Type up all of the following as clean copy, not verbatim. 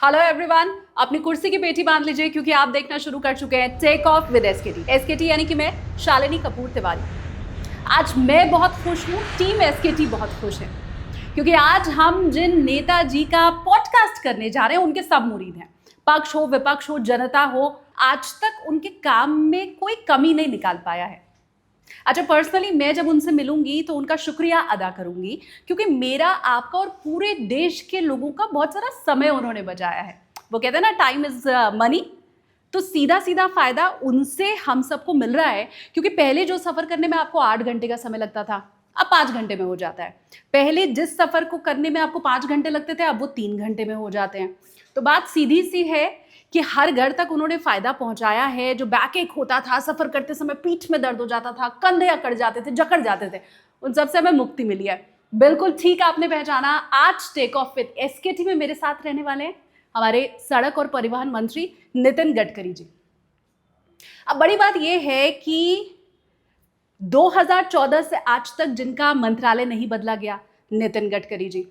Hello everyone, अपनी कुर्सी की पेटी बांध लीजिए क्योंकि आप देखना शुरू कर चुके हैं take off with SKT. SKT यानी कि मैं शालिनी कपूर तिवारी। आज मैं बहुत खुश हूँ, टीम एसकेटी बहुत खुश है क्योंकि आज हम जिन नेताजी का पॉडकास्ट करने जा रहे हैं उनके सब मुरीद हैं। पक्ष हो, विपक्ष हो, जनता हो, आज तक उनके काम में कोई कमी नहीं निकाल पाया है। अच्छा, पर्सनली मैं जब उनसे मिलूंगी तो उनका शुक्रिया अदा करूंगी क्योंकि मेरा, आपका और पूरे देश के लोगों का बहुत सारा समय उन्होंने बचाया है। वो कहते हैं ना, टाइम इज मनी। तो सीधा सीधा फायदा उनसे हम सबको मिल रहा है क्योंकि पहले जो सफर करने में आपको 8 घंटे का समय लगता था, अब 5 घंटे में हो जाता है। पहले जिस सफर को करने में आपको 5 घंटे लगते थे, अब वो 3 घंटे में हो जाते हैं। तो बात सीधी सी है कि हर घर तक उन्होंने फायदा पहुंचाया है। जो बैक एक होता था, सफर करते समय पीठ में दर्द हो जाता था, कंधे अकड़ जाते थे, जकड़ जाते थे, उन सबसे हमें मुक्ति मिली है। बिल्कुल ठीक आपने पहचाना। आज टेक ऑफ विद एसकेटी में मेरे साथ रहने वाले हैं हमारे सड़क और परिवहन मंत्री नितिन गडकरी जी। अब बड़ी बात यह है कि 2014 से आज तक जिनका मंत्रालय नहीं बदला गया, नितिन गडकरी जी।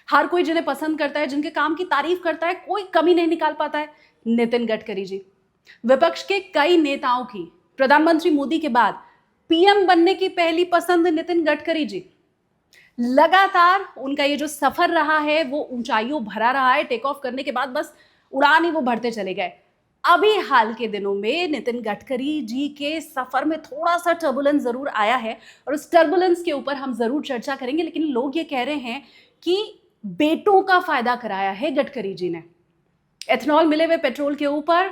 हर कोई जिन्हें पसंद करता है, जिनके काम की तारीफ करता है, कोई कमी नहीं निकाल पाता है, नितिन गडकरी जी। विपक्ष के कई नेताओं की प्रधानमंत्री मोदी के बाद पीएम बनने की पहली पसंद नितिन गडकरी जी। लगातार उनका ये जो सफर रहा है वो ऊंचाइयों भरा रहा है। टेक ऑफ करने के बाद बस उड़ान ही वो भरते चले गए। अभी हाल के दिनों में नितिन गडकरी जी के सफर में थोड़ा सा टर्बुलेंस जरूर आया है और उस टर्बुलेंस के ऊपर हम जरूर चर्चा करेंगे। लेकिन लोग ये कह रहे हैं कि बेटों का फायदा कराया है गडकरी जी ने। एथेनॉल मिले हुए पेट्रोल के ऊपर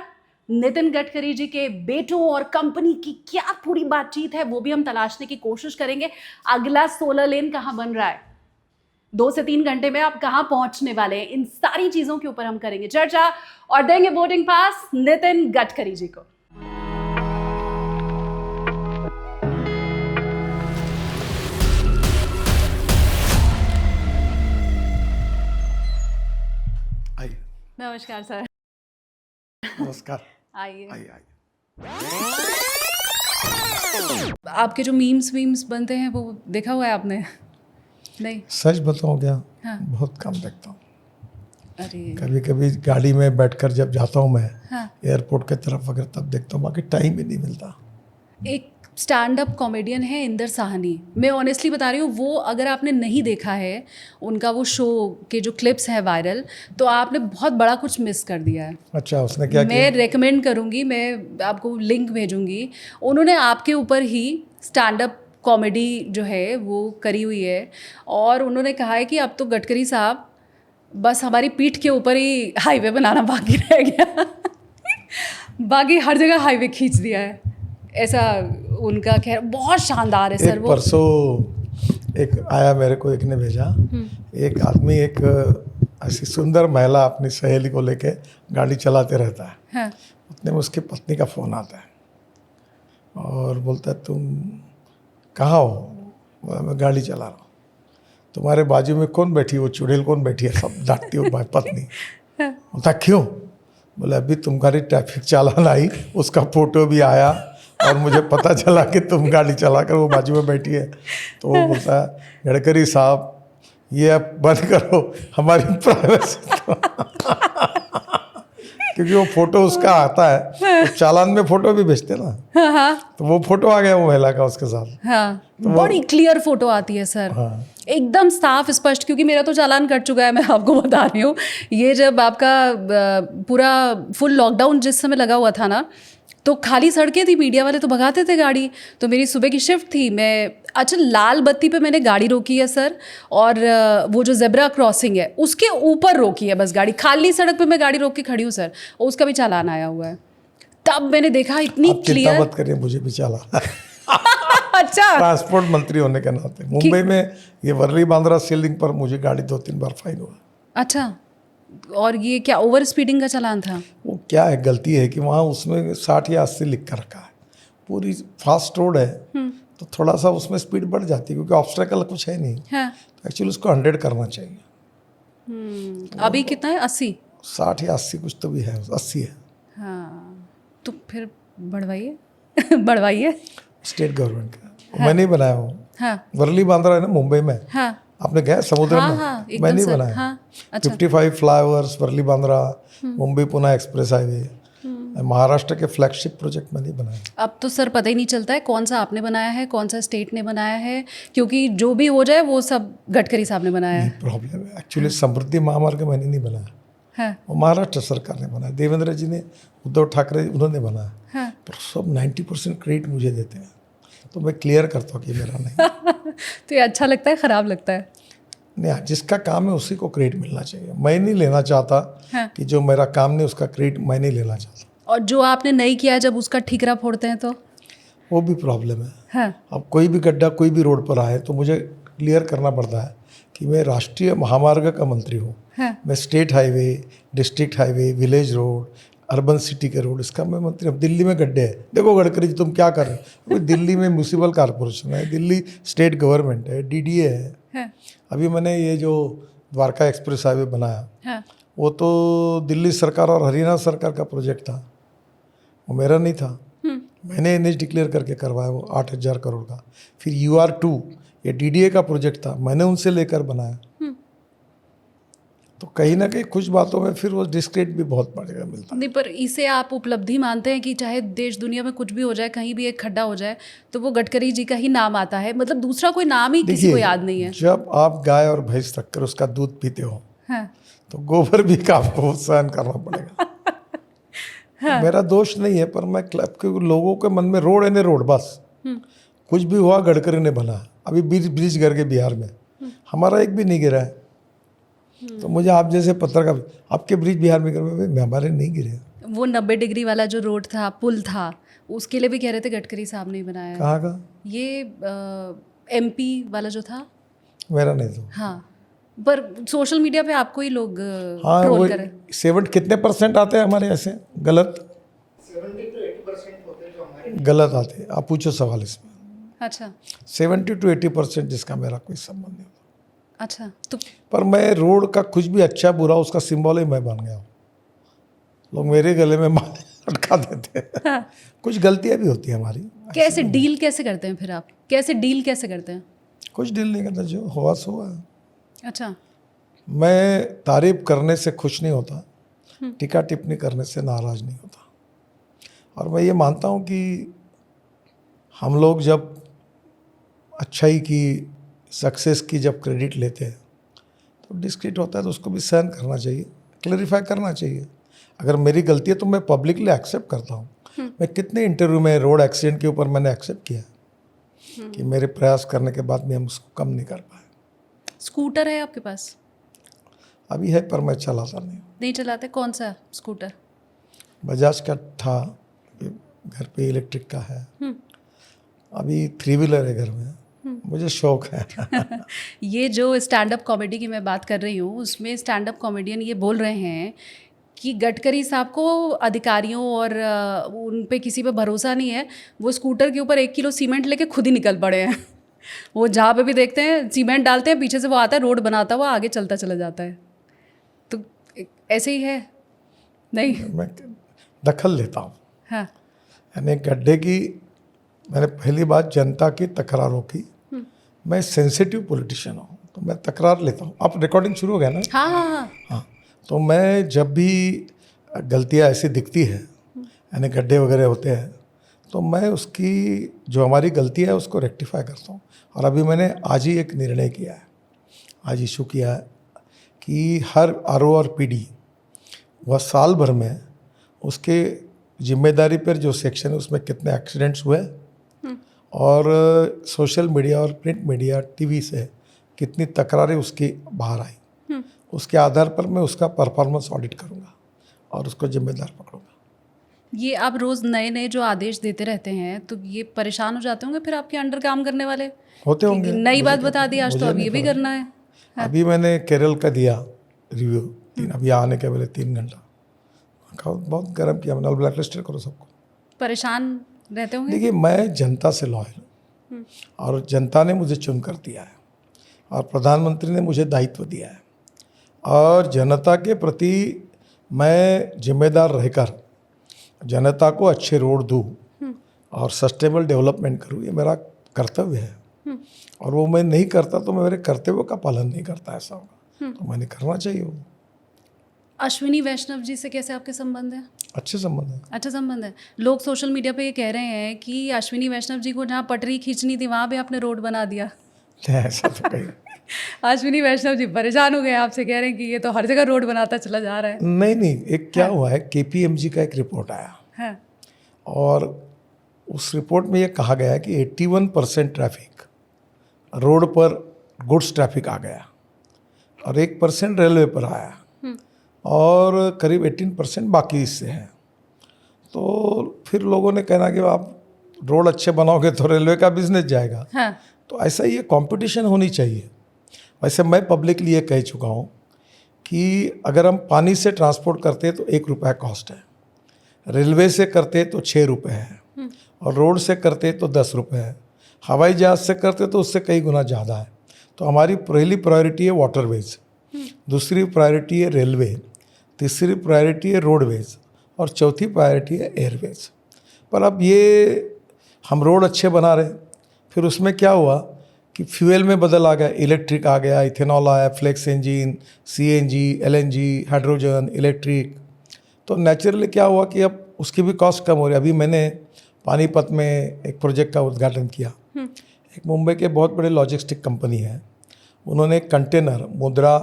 नितिन गडकरी जी के बेटों और कंपनी की क्या पूरी बातचीत है वो भी हम तलाशने की कोशिश करेंगे। अगला 16 लेन कहां बन रहा है, 2 से 3 घंटे में आप कहां पहुंचने वाले हैं, इन सारी चीजों के ऊपर हम करेंगे चर्चा और देंगे बोर्डिंग पास नितिन गडकरी जी को। नमस्कार सर। नमस्कार। आइए। आइए आइए। आपके जो मीम्स बनते हैं वो देखा हुआ है आपने? नहीं, सच बताऊं क्या? हाँ। बहुत कम देखता हूँ। अरे कभी कभी गाड़ी में बैठकर जब जाता हूँ मैं, हाँ। एयरपोर्ट के तरफ, अगर तब देखता हूँ, बाकी टाइम ही नहीं मिलता। एक स्टैंड अप कॉमेडियन है इंदर साहनी। मैं ऑनेस्टली बता रही हूँ, वो अगर आपने नहीं देखा है उनका वो शो के जो क्लिप्स है वायरल, तो आपने बहुत बड़ा कुछ मिस कर दिया है। अच्छा, उसने क्या मैं किया? रेकमेंड करूँगी, मैं आपको लिंक भेजूँगी। उन्होंने आपके ऊपर ही स्टैंड अप कॉमेडी जो है वो करी हुई है और उन्होंने कहा है कि अब तो गडकरी साहब बस हमारी पीठ के ऊपर ही हाईवे बनाना बाकी रह गया बाकी हर जगह हाईवे खींच दिया है, ऐसा उनका खैर बहुत शानदार है सर। एक वो परसों एक आया, मेरे को एक ने भेजा, एक आदमी एक ऐसी सुंदर महिला अपनी सहेली को लेके गाड़ी चलाते रहता है। हाँ। उतने में उसकी पत्नी का फ़ोन आता है और बोलता है, तुम कहाँ हो? बोला, मैं गाड़ी चला रहा हूँ। तुम्हारे बाजू में कौन बैठी है? वो चुड़ैल कौन बैठी है? सब डांटती हो भाई पत्नी। बोलता क्यों? बोले, अभी तुम्हारी ट्रैफिक चालान आई, उसका फोटो भी आया और मुझे पता चला कि तुम गाड़ी चलाकर वो बाजू में बैठी है। तो वो बोलता है, गडकरी साहब ये अब बंद करो, हमारी प्राइवेसी क्योंकि वो फोटो उसका आता है, तो चालान में फोटो भी भेजते ना। हाँ हाँ तो वो फोटो आ गया वो महिला का उसके साथ। हाँ, बड़ी क्लियर फोटो आती है सर। हाँ। एकदम साफ स्पष्ट, क्योंकि मेरा तो चालान कट चुका है, मैं आपको बता रही हूँ। ये जब आपका पूरा फुल लॉकडाउन जिस समय लगा हुआ था ना, तो खाली सड़कें थी, मीडिया वाले तो भगाते थे गाड़ी। तो मेरी सुबह की शिफ्ट थी, मैं अच्छा लाल बत्ती पे मैंने गाड़ी रोकी है सर, और वो जो जेब्रा क्रॉसिंग है उसके ऊपर रोकी है बस गाड़ी। खाली सड़क पे मैं गाड़ी रोक के खड़ी हूँ सर, और उसका भी चालान आया हुआ है। तब मैंने देखा इतनी आप चिंता क्लियर। मत करिए, मुझे भी चालान अच्छा, ट्रांसपोर्ट मंत्री होने के नाते मुंबई में ये वर्ली बांद्रा सीलिंग पर मुझे गाड़ी 2-3 बार फाइन हुआ। अच्छा, और ये क्या ओवर स्पीडिंग का चालान था? वो क्या है, गलती है कि वहाँ उसमें 60 या 80 लिख कर रखा है। पूरी फास्ट रोड है तो थोड़ा सा उसमें स्पीड बढ़ जाती है क्योंकि ऑब्स्टेकल कुछ है नहीं। हाँ। तो एक्चुअली उसको 100 करना चाहिए। अभी कितना है? 80? 60 या 80 कुछ तो भी है, 80 है। हाँ, तो फिर बढ़वाइए बढ़वाइए। स्टेट गवर्नमेंट का मैं नहीं बनाया हूँ। हाँ वर्ली बांद्रा है ना मुंबई में, हाँ आपने गया समुद्र हाँ, में? हाँ, एकदम मैं नहीं सर, बनाया। हाँ, अच्छा। 55 flyovers, Worli Bandra, Mumbai Pune express highway, Maharashtra के फ्लैगशिप प्रोजेक्ट मैंने बनाया। अब तो सर पता ही नहीं चलता है कौन सा आपने बनाया है, कौन सा स्टेट ने बनाया है, क्योंकि जो भी हो जाए वो सब गडकरी साहब ने बनाया यही है। प्रॉब्लम है एक्चुअली। समृद्धि महामार्ग मैंने नहीं बनाया, हाँ, वो महाराष्ट्र सरकार ने बनाया, देवेंद्र जी ने, उद्धव ठाकरे उन्होंने बनाया। हाँ। तो सब 90% क्रेडिट मुझे देते हैं, तो मैं क्लियर करता हूँ कि मेरा नहीं। तो ये अच्छा लगता है, खराब लगता है? नहीं, जिसका काम है उसी को क्रेडिट मिलना चाहिए। मैं नहीं लेना चाहता हाँ। कि जो मेरा काम नहीं उसका क्रेडिट मैं नहीं लेना चाहता। और जो आपने नहीं किया जब उसका ठीकरा फोड़ते हैं तो? वो भी प्रॉब्लम है। हाँ, अब कोई भी गड्ढा कोई भी रोड पर आए तो मुझे क्लियर करना पड़ता है कि मैं राष्ट्रीय महामार्ग का मंत्री हूँ। हाँ, मैं state highway, district highway, village road, urban city के रोड, इसका मैं मंत्री। अब दिल्ली में गड्ढे हैं, देखो गडकरी जी तुम क्या कर रहे हो। अभी दिल्ली में म्यूनिसिपल कॉरपोरेशन है, दिल्ली स्टेट गवर्नमेंट है, डीडीए है। हाँ, अभी मैंने ये जो द्वारका एक्सप्रेस हाईवे बनाया, हाँ। वो तो दिल्ली सरकार और हरियाणा सरकार का प्रोजेक्ट था, वो मेरा नहीं था। मैंने एनएच डिक्लेयर करके करवाया वो 8,000 करोड़ का। फिर UR2 ये डीडीए का प्रोजेक्ट था, मैंने उनसे लेकर बनाया। तो कहीं ना कहीं कुछ बातों में फिर वो डिस्क्रेडिट भी बहुत बढ़ेगा मिलता है। नहीं, पर इसे आप उपलब्धि मानते हैं कि चाहे देश दुनिया में कुछ भी हो जाए, कहीं भी एक खड्डा हो जाए तो वो गडकरी जी का ही नाम आता है, मतलब दूसरा कोई नाम ही किसी को याद नहीं है। जब आप गाय और भैंस रखकर उसका दूध पीते हो हाँ, तो गोबर भी का आपको सहन करना पड़ेगा। तो मेरा दोष नहीं है, पर मैं क्लब के लोगों के मन में रोड है रोड बस। कुछ भी हुआ गडकरी ने बना। अभी ब्रिज गिर गए बिहार में, हमारा एक भी नहीं गिरा है। तो मुझे आप जैसे पत्रकार, आपके ब्रिज बिहार में गिरे, हमारे नहीं गिरे। वो 90 डिग्री वाला जो रोड था, पुल था, उसके लिए भी कह रहे थे गडकरी साहब ने ही बनाया है। कहाँ का? ये MP वाला जो था। मेरा नहीं था। हाँ, पर सोशल मीडिया पे आपको ही लोग हाँ, वो ट्रोल करें। 7 कितने % आते हैं हमारे ऐसे गलत? 70 to 80% होते हैं जो हमारे। गलत आते हैं। आप पूछो सवाल इसमें। अच्छा, 70 to 80% जिसका मेरा कोई संबंध नहीं होता। अच्छा। तो पर मैं रोड का कुछ भी अच्छा बुरा उसका सिंबल ही मैं बन गया हूँ। लोग मेरे गले में माला अटका देते हैं। हाँ, कुछ गलतियाँ भी होती हैं हमारी। कैसे डील कैसे करते हैं फिर आप? कैसे डील कैसे करते हैं? कुछ डील नहीं करता, जो हुआ सो हुआ। अच्छा, मैं तारीफ करने से खुश नहीं होता, टीका टिप्पणी करने से नाराज़ नहीं होता। और मैं ये मानता हूँ कि हम लोग जब अच्छाई की, सक्सेस की जब क्रेडिट लेते हैं तो डिस्क्रेडिट होता है, तो उसको भी सहन करना चाहिए, क्लैरिफाई करना चाहिए। अगर मेरी गलती है तो मैं पब्लिकली एक्सेप्ट करता हूँ। मैं कितने इंटरव्यू में रोड एक्सीडेंट के ऊपर मैंने एक्सेप्ट किया कि मेरे प्रयास करने के बाद भी हम उसको कम नहीं कर पाए। स्कूटर है आपके पास? अभी है, पर मैं चलाता नहीं। नहीं चलाते? कौन सा स्कूटर? बजाज का था, घर पे इलेक्ट्रिक का है। अभी 3 व्हीलर है घर में, मुझे शौक है। ये जो स्टैंड अप कॉमेडी की मैं बात कर रही हूँ, उसमें स्टैंड अप कॉमेडियन ये बोल रहे हैं कि गडकरी साहब को अधिकारियों और उन पे किसी पे भरोसा नहीं है। वो स्कूटर के ऊपर 1 किलो सीमेंट लेके खुद ही निकल पड़े हैं। वो जहाँ पे भी देखते हैं सीमेंट डालते हैं, पीछे से वो आता है, रोड बनाता हुआ आगे चलता चला जाता है। तो ऐसे ही है? नहीं? मैं दखल लेता हूँ। हाँ, यानी गड्ढे की मैंने पहली बात जनता की तकरारों की, मैं सेंसिटिव पॉलिटिशियन हूँ, तो मैं तकरार लेता हूँ। आप रिकॉर्डिंग शुरू हो गया ना? हाँ, हाँ, हाँ। हाँ, तो मैं जब भी गलतियाँ ऐसी दिखती है, यानी गड्ढे वगैरह होते हैं, तो मैं उसकी जो हमारी गलती है उसको रेक्टिफाई करता हूँ। और अभी मैंने आज ही एक निर्णय किया है, आज इशू किया है कि हर RO और PD वह साल भर में उसके जिम्मेदारी पर जो सेक्शन है उसमें कितने एक्सीडेंट्स हुए और सोशल मीडिया और प्रिंट मीडिया, TV से कितनी तकरारें उसकी बाहर आई, उसके आधार पर मैं उसका परफॉर्मेंस ऑडिट करूँगा और उसको जिम्मेदार पकड़ूंगा। ये आप रोज़ नए नए जो आदेश देते रहते हैं, तो ये परेशान हो जाते होंगे फिर आपके अंडर काम करने वाले? होते कि होंगे। नई बात मुझे बता दी आज, तो मुझे अब नहीं ये भी पता। करना है। अभी मैंने केरल का दिया रिव्यू, अभी आने के पहले 3 घंटा बहुत गर्म किया मैंने। ब्लैक लिस्टेड करो सबको। परेशान रहते होंगे? देखिए, मैं जनता से लॉयल हूँ और जनता ने मुझे चुनकर दिया है और प्रधानमंत्री ने मुझे दायित्व दिया है और जनता के प्रति मैं जिम्मेदार रहकर जनता को अच्छे रोड दूँ और सस्टेनेबल डेवलपमेंट करूँ, ये मेरा कर्तव्य है। और वो मैं नहीं करता तो मैं मेरे कर्तव्य का पालन नहीं करता, ऐसा होगा। तो मैंने करना चाहिए वो। अश्विनी वैष्णव जी से कैसे आपके संबंध हैं? अच्छे संबंध है। अच्छा संबंध है। लोग सोशल मीडिया पे ये कह रहे हैं कि अश्विनी वैष्णव जी को जहाँ पटरी खींचनी थी वहाँ पे आपने रोड बना दिया। नहीं, ऐसा तो कहीं अश्विनी वैष्णव जी परेशान हो गए, आपसे कह रहे हैं कि ये तो हर जगह रोड बनाता चला जा रहा है। नहीं, एक क्या हुआ है, KPMG का एक रिपोर्ट आया हाँ और उस रिपोर्ट में ये कहा गया कि 81% ट्रैफिक रोड पर गुड्स ट्रैफिक आ गया और 1% रेलवे पर आया और करीब 18% बाकी इससे है। तो फिर लोगों ने कहना कि आप रोड अच्छे बनाओगे तो रेलवे का बिजनेस जाएगा। हाँ तो ऐसा ये कंपटीशन होनी चाहिए। वैसे मैं पब्लिकली ये कह चुका हूँ कि अगर हम पानी से ट्रांसपोर्ट करते हैं तो 1 रुपया कॉस्ट है, रेलवे से करते तो 6 रुपये है और रोड से करते तो 10 रुपये है, हवाई जहाज़ से करते तो उससे कई गुना ज़्यादा है। तो हमारी पहली प्रायोरिटी है वाटरवेज, दूसरी प्रायोरिटी है रेलवे, तीसरी प्रायोरिटी है रोडवेज और चौथी प्रायोरिटी है एयरवेज। पर अब ये हम रोड अच्छे बना रहे, फिर उसमें क्या हुआ कि फ्यूल में बदल आ गया, इलेक्ट्रिक आ गया, इथेनॉल आया, flex engine, CNG, LNG, hydrogen, electric. तो नेचुरली क्या हुआ कि अब उसकी भी कॉस्ट कम हो रही है। अभी मैंने पानीपत में एक प्रोजेक्ट का उद्घाटन किया। एक मुंबई के बहुत बड़े लॉजिस्टिक कंपनी है, उन्होंने एक कंटेनर मुद्रा,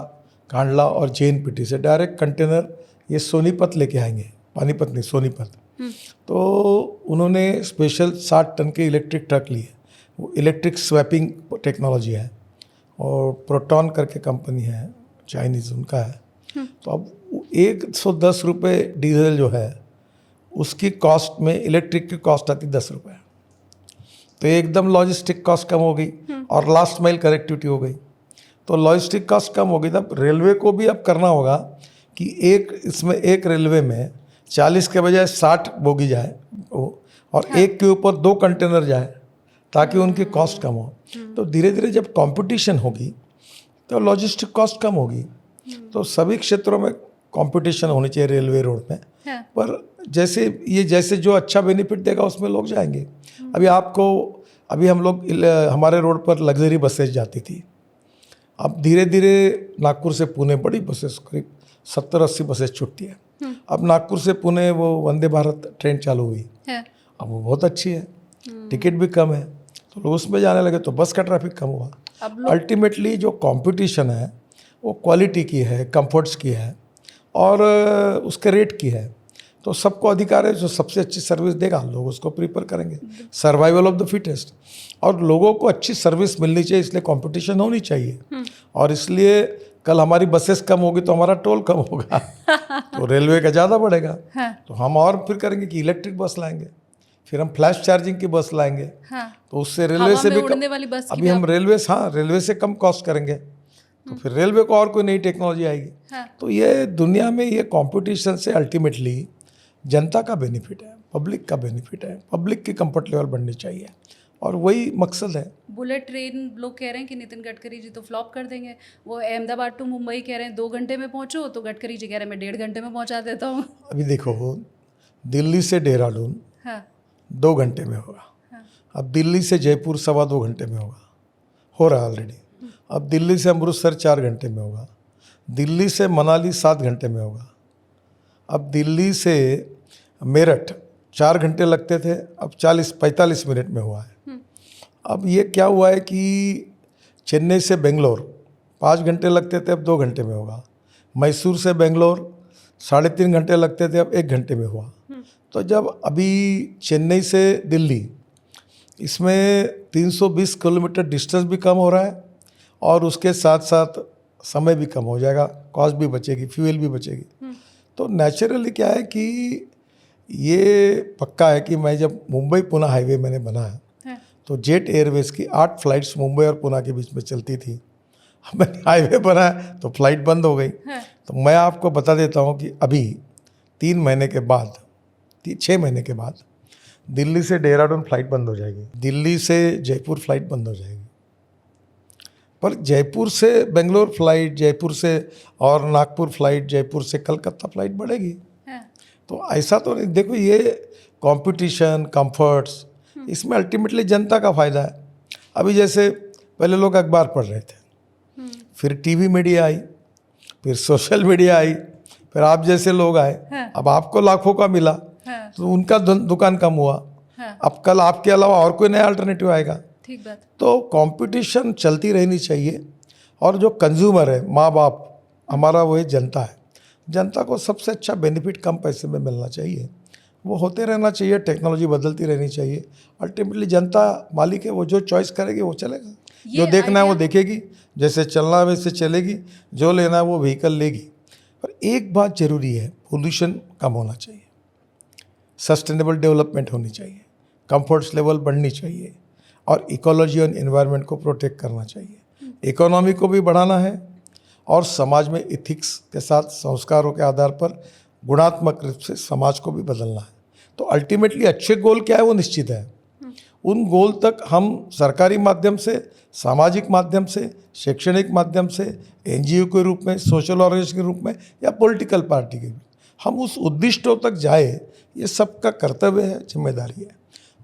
कांडला और JNPT से डायरेक्ट कंटेनर ये सोनीपत लेके आएंगे, पानीपत नहीं सोनीपत। तो उन्होंने स्पेशल 60 टन के इलेक्ट्रिक ट्रक लिए, वो इलेक्ट्रिक स्वैपिंग टेक्नोलॉजी है और प्रोटॉन करके कंपनी है, चाइनीज़ उनका है। तो अब 110 रुपये डीजल जो है उसकी कॉस्ट में इलेक्ट्रिक की कॉस्ट आती 10 रुपये। तो एकदम लॉजिस्टिक कॉस्ट कम हो गई और लास्ट माइल कनेक्टिविटी हो गई। तो लॉजिस्टिक कॉस्ट कम हो गई, तब रेलवे को भी अब करना होगा कि एक रेलवे में 40 के बजाय 60 बोगी जाए और एक के ऊपर 2 कंटेनर जाए ताकि उनकी कॉस्ट कम हो। तो धीरे धीरे जब कंपटीशन होगी तो लॉजिस्टिक कॉस्ट कम होगी। तो सभी क्षेत्रों में कंपटीशन होनी चाहिए रेलवे रोड में। पर जैसे जो अच्छा बेनिफिट देगा उसमें लोग जाएंगे। अभी हम लोग हमारे रोड पर लग्जरी बसेज जाती थी, अब धीरे धीरे नागपुर से पुणे बड़ी बसेस करीब 70-80 बसेस छूटती है। अब नागपुर से पुणे वो वंदे भारत ट्रेन चालू हुई, अब वो बहुत अच्छी है, टिकट भी कम है, तो लोग उसमें जाने लगे तो बस का ट्रैफिक कम हुआ। अल्टीमेटली जो कंपटीशन है वो क्वालिटी की है, कंफर्ट्स की है और उसके रेट की है। तो सबको अधिकार है, जो सबसे अच्छी सर्विस देगा लोग उसको प्रीफर करेंगे। सर्वाइवल ऑफ द फिटेस्ट, और लोगों को अच्छी सर्विस मिलनी चाहिए, इसलिए कंपटीशन होनी चाहिए। और इसलिए कल हमारी बसेस कम होगी तो हमारा टोल कम होगा तो रेलवे का ज़्यादा बढ़ेगा। तो हम और फिर करेंगे कि इलेक्ट्रिक बस लाएंगे, फिर हम फ्लैश चार्जिंग की बस लाएंगे। तो उससे रेलवे से भी उड़ने वाली बस अभी हम रेलवे से कम कॉस्ट करेंगे तो फिर रेलवे को और कोई नई टेक्नोलॉजी आएगी। तो ये दुनिया में ये कंपटीशन से अल्टीमेटली जनता का बेनिफिट है, पब्लिक का बेनिफिट है, पब्लिक की कंफर्ट लेवल बढ़नी चाहिए और वही मकसद है। बुलेट ट्रेन लोग कह रहे हैं कि नितिन गडकरी जी तो फ्लॉप कर देंगे। वो अहमदाबाद टू मुंबई कह रहे हैं 2 घंटे में पहुंचो, तो गडकरी जी कह रहे हैं मैं 1.5 घंटे में पहुंचा देता हूँ। अभी देखो, दिल्ली से देहरादून 2 घंटे में होगा, अब दिल्ली से जयपुर 2.25 घंटे में होगा, हो रहा है ऑलरेडी। अब दिल्ली से अमृतसर 4 घंटे में होगा, दिल्ली से मनाली 7 घंटे में होगा। अब दिल्ली से मेरठ 4 घंटे लगते थे, अब 40-45 मिनट में हुआ है। अब ये क्या हुआ है कि चेन्नई से बेंगलोर 5 घंटे लगते थे, अब 2 घंटे में होगा। मैसूर से बेंगलोर 3.5 घंटे लगते थे, अब 1 घंटे में हुआ। तो जब अभी चेन्नई से दिल्ली, इसमें 320 किलोमीटर डिस्टेंस भी कम हो रहा है और उसके साथ साथ समय भी कम हो जाएगा, कॉस्ट भी बचेगी, फ्यूल भी बचेगी। तो नेचुरली क्या है कि ये पक्का है कि मैं जब मुंबई पुणे हाईवे मैंने बनाया तो जेट एयरवेज की 8 फ्लाइट्स मुंबई और पुणे के बीच में चलती थी। अब मैंने हाईवे बनाया तो फ्लाइट बंद हो गई। तो मैं आपको बता देता हूँ कि अभी 6 महीने के बाद दिल्ली से देहरादून फ्लाइट बंद हो जाएगी, दिल्ली से जयपुर फ्लाइट बंद हो जाएगी, पर जयपुर से बेंगलोर फ्लाइट, जयपुर से और नागपुर फ्लाइट, जयपुर से कलकत्ता फ्लाइट बढ़ेगी। तो ऐसा तो नहीं, देखो ये कंपटीशन, कंफर्ट्स, इसमें अल्टीमेटली जनता का फ़ायदा है। अभी जैसे पहले लोग अखबार पढ़ रहे थे, फिर टीवी मीडिया आई, फिर सोशल मीडिया आई, फिर आप जैसे लोग आए। हाँ। अब आपको लाखों का मिला हाँ, तो उनका दुकान कम हुआ। हाँ, अब कल आपके अलावा और कोई नया अल्टरनेटिव आएगा। ठीक बात। तो कंपटीशन चलती रहनी चाहिए। और जो कंज्यूमर है, माँ बाप, हमारा वही जनता है। जनता को सबसे अच्छा बेनिफिट कम पैसे में मिलना चाहिए, वो होते रहना चाहिए। टेक्नोलॉजी बदलती रहनी चाहिए। अल्टीमेटली जनता मालिक है, वो जो चॉइस करेगी वो चलेगा। जो देखना है वो देखेगी, जैसे चलना है वैसे चलेगी, जो लेना है वो व्हीकल लेगी। पर एक बात जरूरी है, पोल्यूशन कम होना चाहिए, सस्टेनेबल डेवलपमेंट होनी चाहिए, कंफर्ट्स लेवल बढ़नी चाहिए, और इकोलॉजी और एनवायरनमेंट को प्रोटेक्ट करना चाहिए। इकोनॉमी को भी बढ़ाना है, और समाज में इथिक्स के साथ संस्कारों के आधार पर गुणात्मक रूप से समाज को भी बदलना है। तो अल्टीमेटली अच्छे गोल क्या है वो निश्चित है। उन गोल तक हम सरकारी माध्यम से, सामाजिक माध्यम से, शैक्षणिक माध्यम से, एनजीओ के रूप में, सोशल ऑर्गेनाइजेशन के रूप में, या पॉलिटिकल पार्टी के रूप में, हम उस उद्दिष्टों तक जाए, ये सबका कर्तव्य है, जिम्मेदारी है।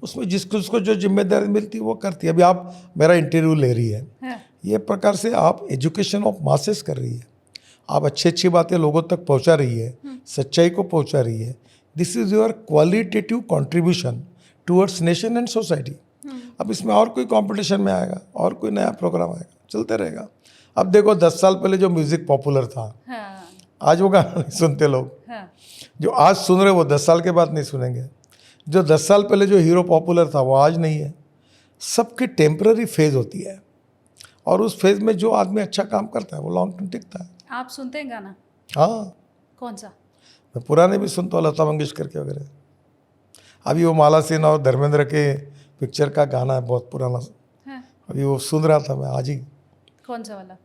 उसमें जिसको जो जिम्मेदारी मिलती है वो करती है। अभी आप मेरा इंटरव्यू ले रही है, हाँ, ये प्रकार से आप एजुकेशन ऑफ मासेस कर रही है। आप अच्छी अच्छी बातें लोगों तक पहुंचा रही है, सच्चाई को पहुंचा रही है। This is your qualitative contribution towards nation and society. अब इसमें और कोई कंपटीशन में आएगा, और कोई नया प्रोग्राम आएगा, चलते रहेगा। अब देखो 10 साल पहले जो म्यूज़िक पॉपुलर था, हाँ, आज वो गाना नहीं सुनते लोग। हाँ, जो आज सुन रहे वो 10 साल के बाद नहीं सुनेंगे। जो 10 साल पहले जो हीरो पॉपुलर था वो आज नहीं है। सबकी टेम्पररी फेज होती है, और उस फेज में जो आदमी अच्छा काम करता है वो लॉन्ग टर्म टिकता है। आप सुनते हैं गाना? हाँ, कौन सा? मैं पुराने भी सुनता हूँ, लता मंगेशकर के वगैरह। अभी वो माला सिन्हा और धर्मेंद्र के पिक्चर का गाना है, बहुत पुराना। हाँ, अभी वो सुन रहा था मैं आज ही। कौन सा वाला?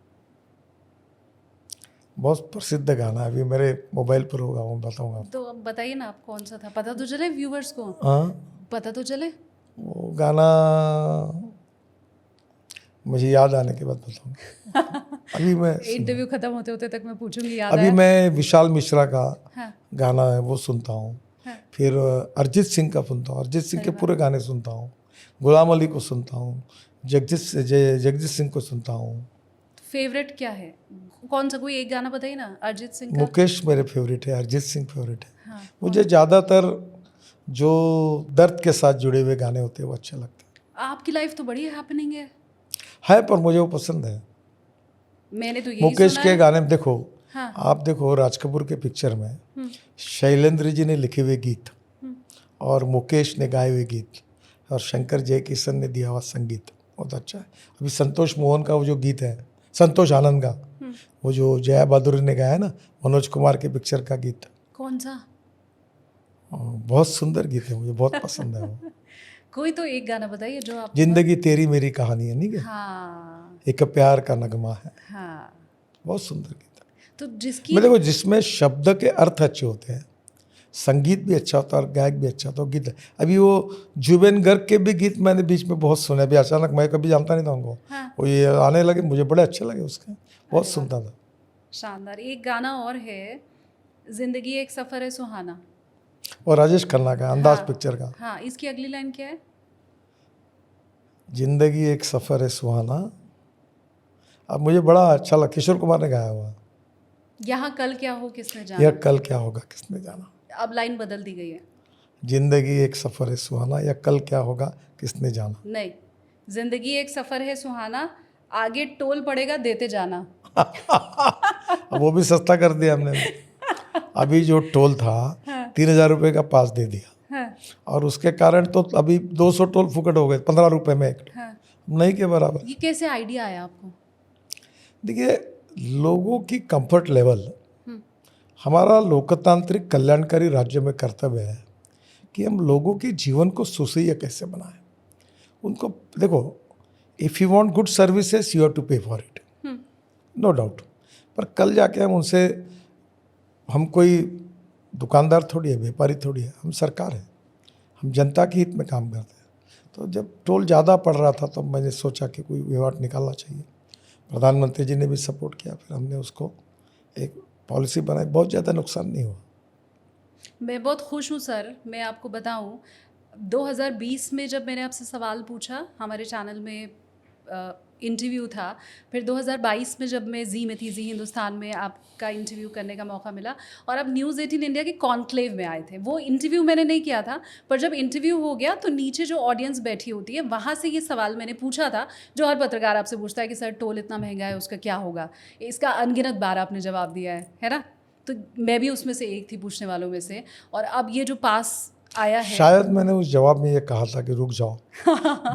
बहुत प्रसिद्ध गाना है, अभी मेरे मोबाइल पर होगा, वो बताऊंगा। तो अब बताइए ना, आप कौन सा था, पता तो चले व्यूवर्स को, हाँ, पता तो चले। वो गाना मुझे याद आने के बाद बताऊंगा। अभी मैं इंटरव्यू खत्म होते होते तक मैं पूछूंगी, याद अभी आया? मैं विशाल मिश्रा का हाँ, गाना है वो सुनता हूँ। हाँ, फिर अरिजीत सिंह का सुनता हूँ, अरिजीत सिंह के पूरे गाने सुनता हूँ। गुलाम अली को सुनता हूँ, जगजीत सिंह को सुनता हूँ। फेवरेट क्या है? कौन सा, कोई एक गाना बताइए ना अरिजीत सिंह का। मुकेश मेरे फेवरेट है, अरिजीत सिंह फेवरेट है। हाँ, मुझे ज़्यादातर जो दर्द के साथ जुड़े हुए गाने होते हैं वो अच्छे लगते हैं। आपकी लाइफ तो बड़ी हैपनिंग है। पर मुझे वो पसंद है। मैंने तो यही मुकेश सुना के है। गाने में देखो, हाँ, आप देखो राज कपूर के पिक्चर में शैलेंद्र जी ने लिखे हुए गीत और मुकेश ने गाए हुए गीत और शंकर जयकिशन ने दिया हुआ संगीत बहुत अच्छा है। अभी संतोष मोहन का वो जो गीत है, संतोष आनंद का, वो जो जया बहादुर ने गाया है ना, मनोज कुमार के पिक्चर का गीत, कौन सा? बहुत सुंदर गीत है, मुझे बहुत पसंद है वो। कोई तो एक गाना बताइए जो आप। जिंदगी तेरी मेरी कहानी है, नहीं क्या? हाँ, एक प्यार का नगमा है, हाँ, बहुत सुंदर गीत है। तो जिसकी मैं देखो जिसमें शब्द के अर्थ अच्छे होते हैं, संगीत भी अच्छा होता है और गायक भी अच्छा होता है, गीत है। अभी वो जुबेन गर्ग के भी गीत मैंने बीच में बहुत सुने, अभी अचानक, मैं कभी जानता नहीं था उनको। हाँ, वो ये आने लगे, मुझे बड़े अच्छे लगे उसके, बहुत सुनता था। शानदार। एक गाना और है, जिंदगी एक सफर है सुहाना। और राजेश खन्ना का अंदाज हाँ, पिक्चर का, हाँ, इसकी अगली लाइन क्या है? जिंदगी एक सफ़र है सुहाना। अब मुझे बड़ा अच्छा लगा, किशोर कुमार ने गाया हुआ, यहाँ कल क्या हो किसने जाना। यह कल क्या होगा किसने जाना। अब लाइन बदल दी गई है। जिंदगी एक सफ़र है सुहाना, या कल क्या होगा किसने जाना। नहीं, जिंदगी एक सफर है सुहाना, आगे टोल पड़ेगा देते जाना। अब वो भी सस्ता कर दिया हमने। अभी जो टोल था 3,000 रुपये का पास दे दिया, हाँ, और उसके कारण तो अभी 200 टोल फुकट हो गए, 15 रुपये में एक, हाँ। नहीं के बराबर। ये कैसे आइडिया आया आपको? देखिए, लोगों की कंफर्ट लेवल, हम्म, हमारा लोकतांत्रिक कल्याणकारी राज्य में कर्तव्य है कि हम लोगों के जीवन को सुसह्य कैसे बनाएं। उनको देखो, if you want good services you have to pay for it, no doubt. पर कल जाके हम कोई दुकानदार थोड़ी है, व्यापारी थोड़ी है, हम सरकार है, हम जनता के हित में काम करते हैं। तो जब टोल ज़्यादा पड़ रहा था तो मैंने सोचा कि कोई व्यवहार निकालना चाहिए। प्रधानमंत्री जी ने भी सपोर्ट किया, फिर हमने उसको एक पॉलिसी बनाई, बहुत ज़्यादा नुकसान नहीं हुआ। मैं बहुत खुश हूँ सर। मैं आपको बताऊँ, 2020 में जब मैंने आपसे सवाल पूछा हमारे चैनल में इंटरव्यू था, फिर 2022 में जब मैं जी में थी, जी हिंदुस्तान में आपका इंटरव्यू करने का मौका मिला, और अब न्यूज़ 18 इंडिया के कॉन्क्लेव में आए थे। वो इंटरव्यू मैंने नहीं किया था, पर जब इंटरव्यू हो गया तो नीचे जो ऑडियंस बैठी होती है वहाँ से ये सवाल मैंने पूछा था जो हर पत्रकार आपसे पूछता है कि सर टोल इतना महंगा है, उसका क्या होगा। इसका अनगिनत बार आपने जवाब दिया है ना। तो मैं भी उसमें से एक थी पूछने वालों में से, और अब ये जो पास आया है, शायद मैंने उस जवाब में ये कहा था कि रुक जाओ,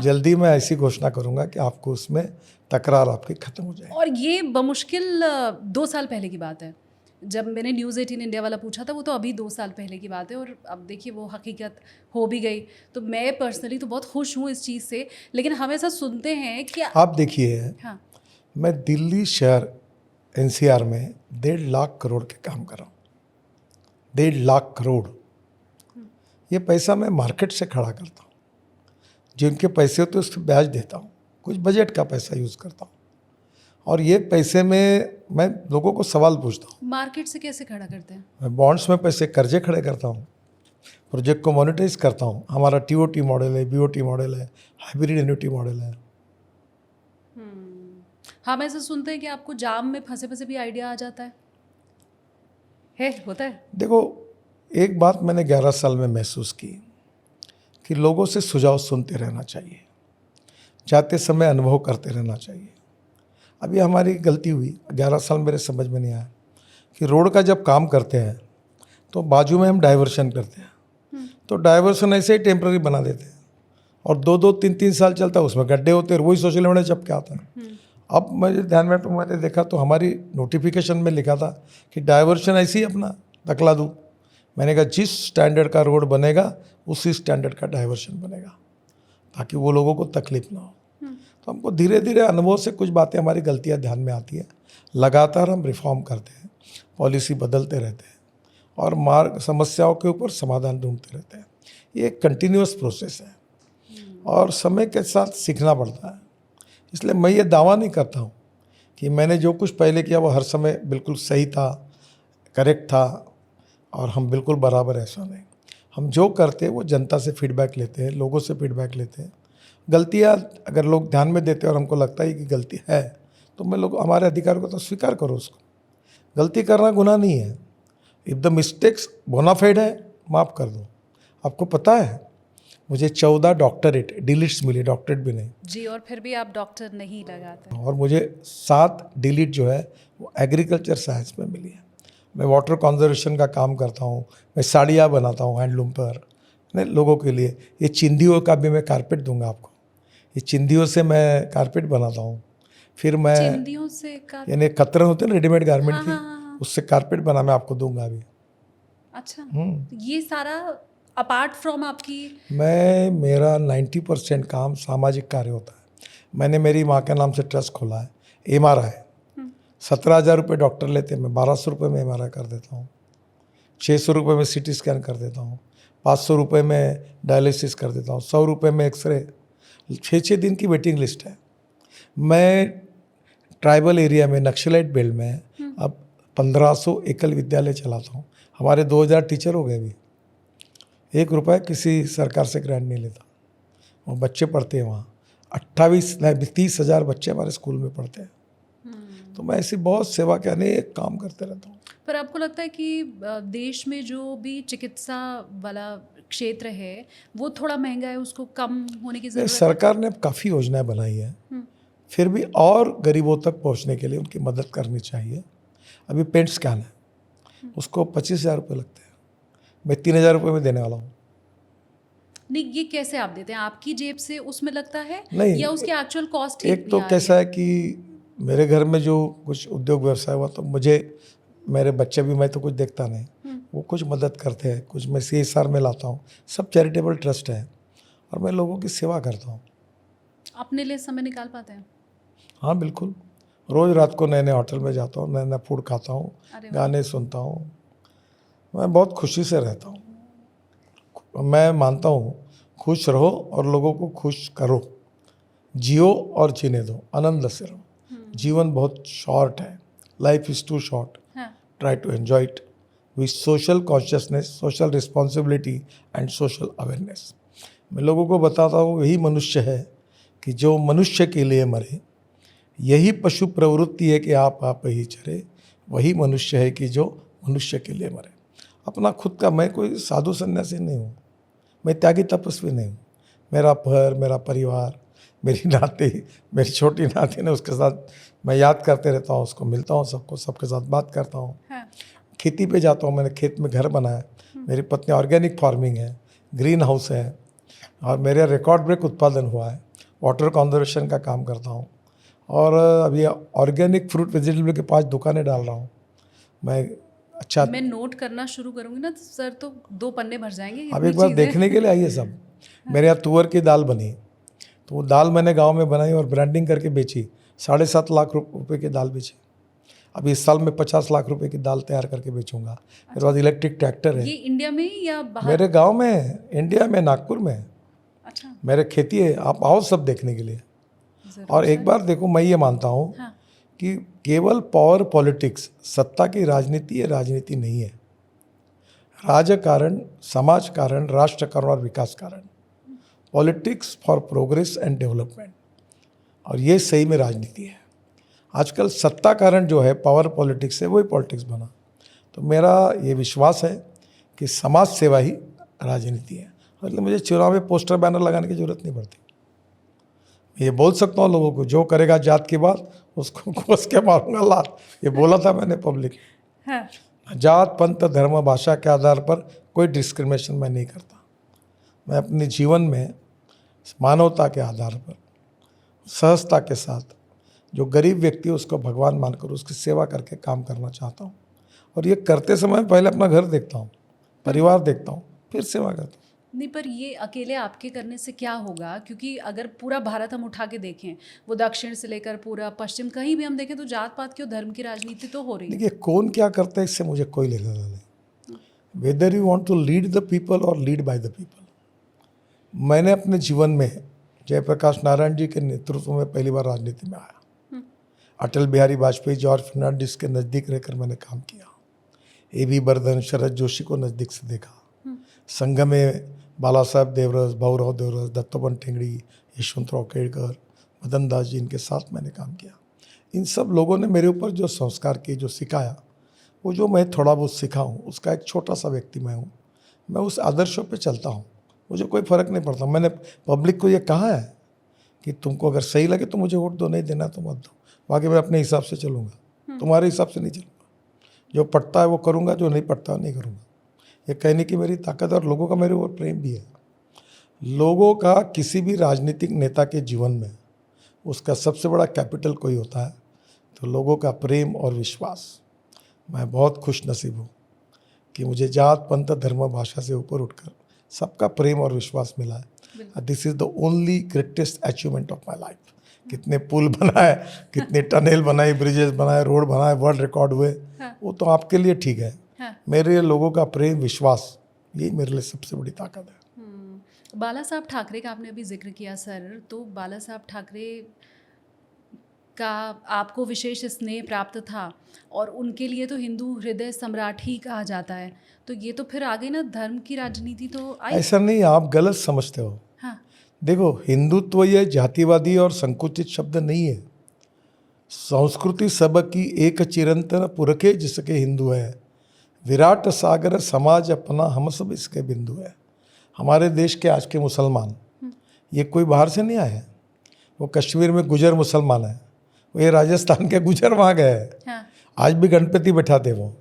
जल्दी मैं ऐसी घोषणा करूंगा कि आपको उसमें तकरार आपकी खत्म हो जाए। और ये बमुश्किल 2 साल पहले की बात है। जब मैंने न्यूज़ 18 इंडिया वाला पूछा था वो तो अभी 2 साल पहले की बात है, और अब देखिए वो हकीकत हो भी गई। तो मैं पर्सनली तो बहुत खुश हूँ इस चीज़ से, लेकिन हम ऐसा सुनते हैं कि आप देखिए, हाँ, मैं दिल्ली शहर एनसीआर में 1.5 लाख करोड़ के काम कर रहा हूँ। 1.5 लाख करोड़, ये पैसा मैं मार्केट से खड़ा करता हूँ। जिनके पैसे होते हैं उस पर ब्याज देता हूँ, कुछ बजट का पैसा यूज़ करता हूँ, और ये पैसे में मैं लोगों को सवाल पूछता हूँ। मार्केट से कैसे खड़ा करते हैं? मैं बॉन्ड्स में पैसे कर्जे खड़े करता हूँ, प्रोजेक्ट को मोनेटाइज करता हूँ। हमारा टीओटी मॉडल है, बीओटी मॉडल है, हाइब्रिड एन्युटी मॉडल है। हम ऐसा सुनते हैं कि आपको जाम में फंसे फंसे भी आइडिया आ जाता है होता है? देखो, एक बात मैंने 11 साल में महसूस की कि लोगों से सुझाव सुनते रहना चाहिए, जाते समय अनुभव करते रहना चाहिए। अभी हमारी गलती हुई, 11 साल मेरे समझ में नहीं आया कि रोड का जब काम करते हैं तो बाजू में हम डाइवर्शन करते हैं, तो डाइवर्शन ऐसे ही टेम्पररी बना देते हैं, और 2-2, 3-3 साल चलता है, उसमें गड्ढे होते हैं, वही सोशल मीडिया चप के आता है। अब मुझे ध्यान में, तो मैंने देखा तो हमारी नोटिफिकेशन में लिखा था कि डाइवर्शन ऐसे ही अपना दखला दूँ। मैंने कहा जिस स्टैंडर्ड का रोड बनेगा उसी स्टैंडर्ड का डाइवर्शन बनेगा, ताकि वो लोगों को तकलीफ ना हो। तो हमको धीरे धीरे अनुभव से कुछ बातें, हमारी गलतियां ध्यान में आती है, लगातार हम रिफॉर्म करते हैं, पॉलिसी बदलते रहते हैं, और मार्ग समस्याओं के ऊपर समाधान ढूंढते रहते हैं। ये एक कंटिन्यूअस प्रोसेस है, और समय के साथ सीखना पड़ता है। इसलिए मैं ये दावा नहीं करता हूँ कि मैंने जो कुछ पहले किया वो हर समय बिल्कुल सही था, करेक्ट था, और हम बिल्कुल बराबर, ऐसा नहीं। हम जो करते हैं वो जनता से फीडबैक लेते हैं, लोगों से फीडबैक लेते हैं। गलतियाँ अगर लोग ध्यान में देते हैं और हमको लगता है कि गलती है, तो मैं लोग, हमारे अधिकार को तो स्वीकार करो उसको। गलती करना गुनाह नहीं है। इफ़ द मिस्टेक्स बोनाफाइड है, माफ़ कर दो। आपको पता है मुझे 14 डॉक्टरेट डिलीट्स मिली, डॉक्टरेट भी नहीं जी, और फिर भी आप डॉक्टर नहीं लगाते। और मुझे 7 डिलीट जो है वो एग्रीकल्चर साइंस में मिली है। मैं वाटर कंजर्वेशन का काम करता हूँ, मैं साड़ियाँ बनाता हूँ हैंडलूम पर, नहीं लोगों के लिए। ये चिंदियों का भी मैं कारपेट दूंगा आपको, ये चिंदियों से मैं कारपेट बनाता हूँ। फिर मैं चिंदियों से यानी कतरन होते हैं ना रेडीमेड गारमेंट हाँ, की, हाँ। उससे कारपेट बना मैं आपको दूंगा अभी। अच्छा, तो ये सारा अपार्ट फ्रॉम आपकी, मेरा 90% काम सामाजिक कार्य होता है। मैंने मेरी माँ के नाम से ट्रस्ट खोला है, MRI। 17,000 रुपये डॉक्टर लेते हैं, मैं 1200 रुपये में MRI कर देता हूँ, 600 रुपये में CT स्कैन कर देता हूँ, 500 रुपये में डायलिसिस कर देता हूँ, 100 रुपये में एक्सरे। 6 दिन की वेटिंग लिस्ट है। मैं ट्राइबल एरिया में, नक्सलाइट बेल्ट में अब 1500 एकल विद्यालय चलाता हूँ। हमारे 2000 टीचर हो गए अभी। 1 रुपये किसी सरकार से ग्रांट नहीं लेता, और बच्चे पढ़ते हैं वहाँ। 30,000 बच्चे हमारे स्कूल में पढ़ते हैं। तो मैं ऐसी बहुत सेवा के अनेक काम करते रहता हूँ। पर आपको लगता है कि देश में जो भी चिकित्सा वाला क्षेत्र है वो थोड़ा महंगा है, उसको कम होने की जरूरत है? सरकार ने अब काफ़ी योजनाएं बनाई है, फिर भी और गरीबों तक पहुँचने के लिए उनकी मदद करनी चाहिए। अभी पेट स्कैन है, उसको 25,000 रुपये लगते हैं, मैं 3,000 रुपये में देने वाला हूँ। नहीं, ये कैसे आप देते हैं? आपकी जेब से उसमें लगता है नहीं, या उसकी एक्चुअल कॉस्ट? एक तो कैसा है कि मेरे घर में जो कुछ उद्योग व्यवसाय हुआ तो मुझे, मेरे बच्चे भी, मैं तो कुछ देखता नहीं, वो कुछ मदद करते हैं, कुछ मैं CSR में लाता हूँ। सब चैरिटेबल ट्रस्ट है, और मैं लोगों की सेवा करता हूँ। अपने लिए समय निकाल पाते हैं? हाँ बिल्कुल, रोज़ रात को नए नए होटल में जाता हूँ, नया नया फूड खाता हूँ, अरे वाह। गाने सुनता हूँ। मैं बहुत खुशी से रहता हूँ। मैं मानता हूँ खुश रहो और लोगों को खुश करो, जियो और जीने दो, आनंद से रहो। जीवन बहुत शॉर्ट है, life is too short, try to enjoy it with social consciousness, social responsibility and social awareness. मैं लोगों को बताता हूँ यही मनुष्य है कि जो मनुष्य के लिए मरे, यही पशु प्रवृत्ति है कि आप ही चरे, वही मनुष्य है कि जो मनुष्य के लिए मरे। अपना खुद का, मैं कोई साधु सन्यासी नहीं हूँ, मैं त्यागी तपस्वी नहीं हूँ। मेरा घर, मेरा परिवार, मेरी नाती, मेरी छोटी नाती ने, उसके साथ मैं याद करते रहता हूँ, उसको मिलता हूँ, सबको, सबके साथ बात करता हूँ। हाँ। खेती पे जाता हूँ, मैंने खेत में घर बनाया, मेरी पत्नी ऑर्गेनिक फार्मिंग है, ग्रीन हाउस है, और मेरा रिकॉर्ड ब्रेक उत्पादन हुआ है। वाटर कंजर्वेशन का काम करता हूँ, और अभी ऑर्गेनिक फ्रूट वेजिटेबल के 5 दुकानें डाल रहा हूँ मैं। अच्छा, मैं नोट करना शुरू करूंगी ना तो सर तो 2 पन्ने भर जाएंगे। अब इतनी एक बार चीज़ें। देखने के लिए आइए सब। मेरे यहाँ तुअर की दाल बनी, तो वो दाल मैंने गांव में बनाई और ब्रांडिंग करके बेची। 7.5 लाख रुपए की दाल बेची। अभी इस साल में 50 लाख रुपए की दाल तैयार करके बेचूंगा। मेरे पास इलेक्ट्रिक ट्रैक्टर है। ये इंडिया में ही या बाहर? मेरे गांव में है, इंडिया में, नागपुर में है। अच्छा, मेरे खेती है, आप आओ सब देखने के लिए। जरूर और एक सर। बार देखो, मैं ये मानता हूँ हाँ। कि केवल पावर पॉलिटिक्स, सत्ता की राजनीति, ये राजनीति नहीं है। राजकारण, समाज कारण, राष्ट्र कारण और विकास कारण, politics for progress and development, और ये सही में राजनीति है। आजकल सत्ता कारण जो है, पावर पॉलिटिक्स है, वही पॉलिटिक्स बना। तो मेरा ये विश्वास है कि समाज सेवा ही राजनीति है। मतलब मुझे चुनाव में पोस्टर बैनर लगाने की जरूरत नहीं पड़ती। मैं ये बोल सकता हूँ लोगों को, जो करेगा जात की बात उसको कोस के मारूंगा लात। ये बोला था मैंने पब्लिक। हाँ। जात, पंथ, धर्म, भाषा के आधार पर कोई डिस्क्रिमिनेशन मैं नहीं करता। मैं अपने जीवन में मानवता के आधार पर, सहजता के साथ, जो गरीब व्यक्ति है उसको भगवान मानकर उसकी सेवा करके काम करना चाहता हूँ। और ये करते समय पहले अपना घर देखता हूँ, परिवार देखता हूँ, फिर सेवा करता हूँ। नहीं, पर ये अकेले आपके करने से क्या होगा? क्योंकि अगर पूरा भारत हम उठा के देखें, वो दक्षिण से लेकर पूरा पश्चिम, कहीं भी हम देखें तो जात पात की और धर्म की राजनीति तो हो रही है। देखिए, कौन क्या करता है इससे मुझे कोई लेना देना नहीं। Whether you want to lead the people or lead by the people. मैंने अपने जीवन में जयप्रकाश नारायण जी के नेतृत्व में पहली बार राजनीति में आया। अटल बिहारी वाजपेयी, जॉर्ज फर्नांडिस के नज़दीक रहकर मैंने काम किया। A.V. बर्धन, शरद जोशी को नज़दीक से देखा। संघ में बाला साहब देवरस, भाऊराव देवरस, दत्तोपंत ठेंगड़ी, यशवंतराव केड़कर, मदन दास जी, इनके साथ मैंने काम किया। इन सब लोगों ने मेरे ऊपर जो संस्कार किए, जो सिखाया, वो जो मैं थोड़ा बहुत सीखा हूँ, उसका एक छोटा सा व्यक्ति मैं हूँ। मैं उस आदर्शों पे चलता हूँ, मुझे कोई फ़र्क नहीं पड़ता। मैंने पब्लिक को ये कहा है कि तुमको अगर सही लगे तो मुझे वोट दो, नहीं देना तो मत दो, बाकी मैं अपने हिसाब से चलूँगा, तुम्हारे हिसाब से नहीं चलूँगा। जो पढ़ता है वो करूँगा, जो नहीं पढ़ता नहीं करूँगा। ये कहने की मेरी ताकत, और लोगों का मेरे ऊपर प्रेम भी है। लोगों का किसी भी राजनीतिक नेता के जीवन में उसका सबसे बड़ा कैपिटल कोई होता है तो लोगों का प्रेम और विश्वास। मैं बहुत खुश नसीब हूँ कि मुझे जात, पंथ, धर्म, भाषा से ऊपर उठकर सबका प्रेम और विश्वास मिला है। This is the only greatest achievement of my life. कितने पुल बनाए, कितने टनल बनाए, ब्रिजेस बनाए, रोड बनाए, वर्ल्ड रिकॉर्ड हुए, वो तो आपके लिए ठीक है। मेरे लिए लोगों का प्रेम, विश्वास, यही मेरे लिए सबसे बड़ी ताकत है। बाला साहब ठाकरे का आपने अभी जिक्र किया सर, तो बाला साहब ठाकरे का आपको विशेष स्नेह प्राप्त था और उनके लिए तो हिंदू हृदय सम्राट ही कहा जाता है। तो ये तो फिर आगे ना धर्म की राजनीति तो आई। ऐसा नहीं, आप गलत समझते हो। हाँ। देखो, हिंदुत्व ये जातिवादी और संकुचित शब्द नहीं है। संस्कृति सबकी एक चिरंतन पुरखे जिसके हिंदू है, विराट सागर समाज अपना हम सब इसके बिंदु है। हमारे देश के आज के मुसलमान ये कोई बाहर से नहीं आए हैं। वो कश्मीर में गुजर मुसलमान है, वो ये राजस्थान के गुजर वहाँ गए हैं। हाँ। आज भी गणपति बैठाते वो।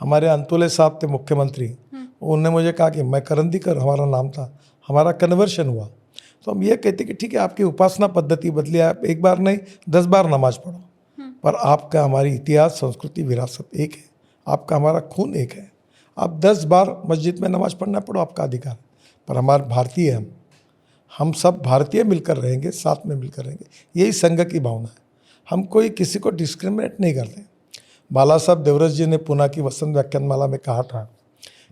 हमारे अंतुले साहब थे मुख्यमंत्री, उन्होंने मुझे कहा कि मैं करंदीकर हमारा नाम था, हमारा कन्वर्शन हुआ। तो हम ये कहते कि ठीक है, आपकी उपासना पद्धति बदली, आप एक बार नहीं 10 बार नमाज पढ़ो, पर आपका हमारी इतिहास, संस्कृति, विरासत एक है। आपका हमारा खून एक है। आप 10 बार मस्जिद में नमाज पढ़ना पड़ो, आपका अधिकार, पर हमारे भारतीय हम सब भारतीय मिलकर रहेंगे, साथ में मिलकर रहेंगे। यही संघ की भावना है। हम कोई किसी को डिस्क्रिमिनेट नहीं करते। बाला साहब देवरस जी ने पुणे की वसंत व्याख्यानमाला में कहा था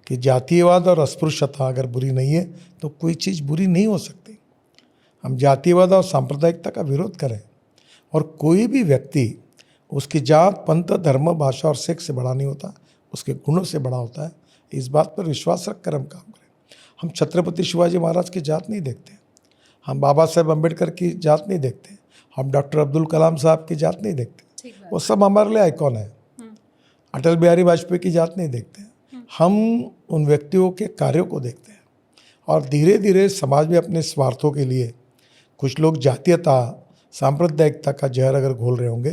कि जातीयवाद और अस्पृश्यता अगर बुरी नहीं है तो कोई चीज़ बुरी नहीं हो सकती। हम जातीयवाद और सांप्रदायिकता का विरोध करें, और कोई भी व्यक्ति उसकी जात, पंथ, धर्म, भाषा और सेक्स से बड़ा नहीं होता, उसके गुणों से बड़ा होता है। इस बात पर विश्वास रखकर हम काम करें। हम छत्रपति शिवाजी महाराज की जात नहीं देखते, हम बाबा साहेब अम्बेडकर की जात नहीं देखते, हम डॉक्टर अब्दुल कलाम साहब की जात नहीं देखते, ठीक बात। वो सब हमारे लिए आइकॉन है। अटल बिहारी वाजपेयी की जात नहीं देखते, हम उन व्यक्तियों के कार्यों को देखते हैं। और धीरे धीरे समाज में अपने स्वार्थों के लिए कुछ लोग जातीयता सांप्रदायिकता का जहर अगर घोल रहे होंगे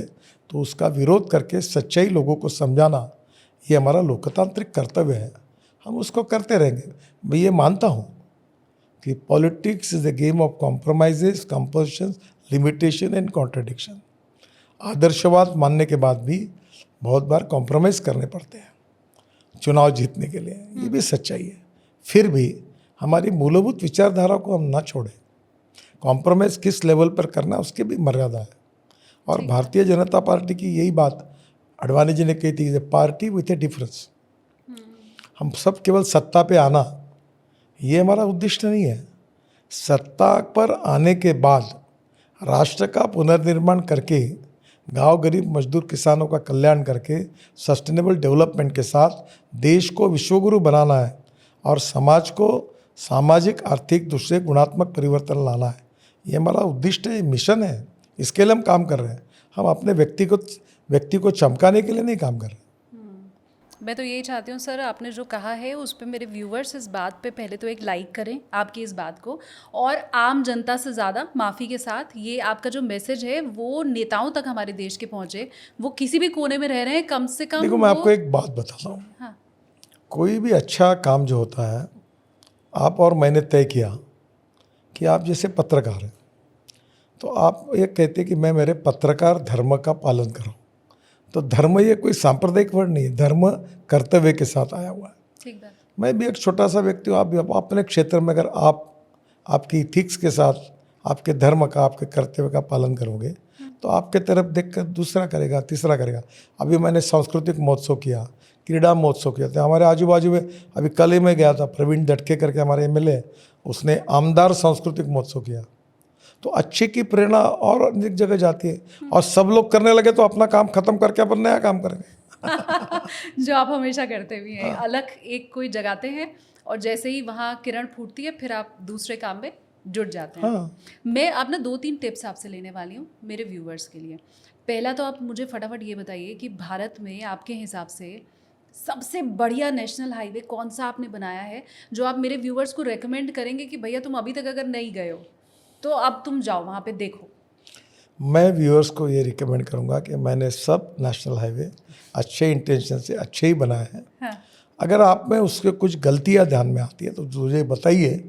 तो उसका विरोध करके सच्चाई लोगों को समझाना ये हमारा लोकतांत्रिक कर्तव्य है, हम उसको करते रहेंगे। मैं ये मानता हूँ कि politics is the game of compromises, compulsion, limitation and contradiction. आदर्शवाद मानने के बाद भी बहुत बार कॉम्प्रोमाइज़ करने पड़ते हैं चुनाव जीतने के लिए, ये भी सच्चाई है। फिर भी हमारी मूलभूत विचारधारा को हम ना छोड़ें। कॉम्प्रोमाइज़ किस लेवल पर करना उसकी भी मर्यादा है। और भारतीय जनता पार्टी की यही बात अडवाणी जी ने कही थी, पार्टी विथ ए डिफरेंस। हम सब केवल सत्ता पे आना ये हमारा उद्देश्य नहीं है। सत्ता पर आने के बाद राष्ट्र का पुनर्निर्माण करके, गांव गरीब मजदूर किसानों का कल्याण करके, सस्टेनेबल डेवलपमेंट के साथ देश को विश्वगुरु बनाना है और समाज को सामाजिक आर्थिक दूसरे गुणात्मक परिवर्तन लाना है। ये हमारा उद्दिष्ट है, मिशन है, इसके लिए हम काम कर रहे हैं। हम अपने व्यक्ति को चमकाने के लिए नहीं काम कर रहे। मैं तो यही चाहती हूँ सर, आपने जो कहा है उस पर मेरे व्यूवर्स इस बात पे पहले तो एक लाइक करें आपकी इस बात को, और आम जनता से ज़्यादा माफ़ी के साथ ये आपका जो मैसेज है वो नेताओं तक हमारे देश के पहुँचे। वो किसी भी कोने में रह रहे हैं, कम से कम देखो मैं आपको एक बात बताता हूँ। हाँ, कोई भी अच्छा काम जो होता है, आप और मैंने तय किया कि आप जैसे पत्रकार हैं तो आप ये कहते कि मैं मेरे पत्रकार धर्म का पालन करूँ। तो धर्म ये कोई सांप्रदायिक वर्ड नहीं है, धर्म कर्तव्य के साथ आया हुआ है। ठीक बात। मैं भी एक छोटा सा व्यक्ति हूँ। आप भी अपने क्षेत्र में अगर आप आपकी इथिक्स के साथ आपके धर्म का, आपके कर्तव्य का पालन करोगे तो आपके तरफ देखकर दूसरा करेगा, तीसरा करेगा। अभी मैंने सांस्कृतिक महोत्सव किया, क्रीड़ा महोत्सव किया था हमारे आजू बाजू में। अभी कल ही मैं गया था, प्रवीण दटके करके हमारे एमएलए, उसने आमदार सांस्कृतिक महोत्सव किया। तो अच्छे की प्रेरणा और अनेक जगह जाती है, और सब लोग करने लगे तो अपना काम खत्म करके अपन नया काम करेंगे। जो आप हमेशा करते भी हैं, अलग एक कोई जगाते हैं और जैसे ही वहाँ किरण फूटती है फिर आप दूसरे काम में जुट जाते हैं। हाँ। मैं अब ना 2-3 टिप्स आपसे लेने वाली हूँ मेरे व्यूवर्स के लिए। पहला तो आप मुझे फटाफट ये बताइए कि भारत में आपके हिसाब से सबसे बढ़िया नेशनल हाईवे कौन सा आपने बनाया है जो आप मेरे व्यूवर्स को रेकमेंड करेंगे कि भैया तुम अभी तक अगर नहीं गए हो तो अब तुम जाओ वहाँ पे देखो। मैं व्यूअर्स को ये रिकमेंड करूँगा कि मैंने सब नेशनल हाईवे अच्छे इंटेंशन से अच्छे ही बनाए हैं। हाँ। अगर आप में उसके कुछ गलतियाँ ध्यान में आती है तो मुझे बताइए,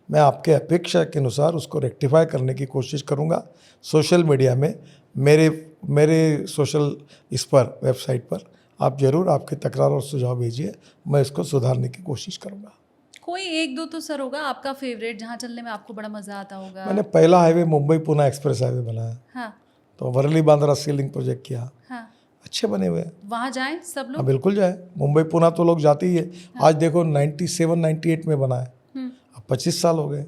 मैं आपके अपेक्षा के अनुसार उसको रेक्टिफाई करने की कोशिश करूँगा। सोशल मीडिया में मेरे सोशल इस पर वेबसाइट पर आप ज़रूर आपके तकरार और सुझाव भेजिए, मैं इसको सुधारने की कोशिश करूँगा। कोई एक दो तो सर होगा आपका फेवरेट जहाँ चलने में आपको बड़ा मज़ा आता होगा? मैंने पहला highway Mumbai Pune express highway बनाया। हाँ। तो वर्ली बांद्रा सीलिंग प्रोजेक्ट किया। हाँ। अच्छे बने हुए हैं। वहाँ जाएं सब हाँ लोग? बिल्कुल जाए। मुंबई पुणे तो लोग जाते ही है। आज देखो 97-98 में बना है, अब 25 साल हो गए।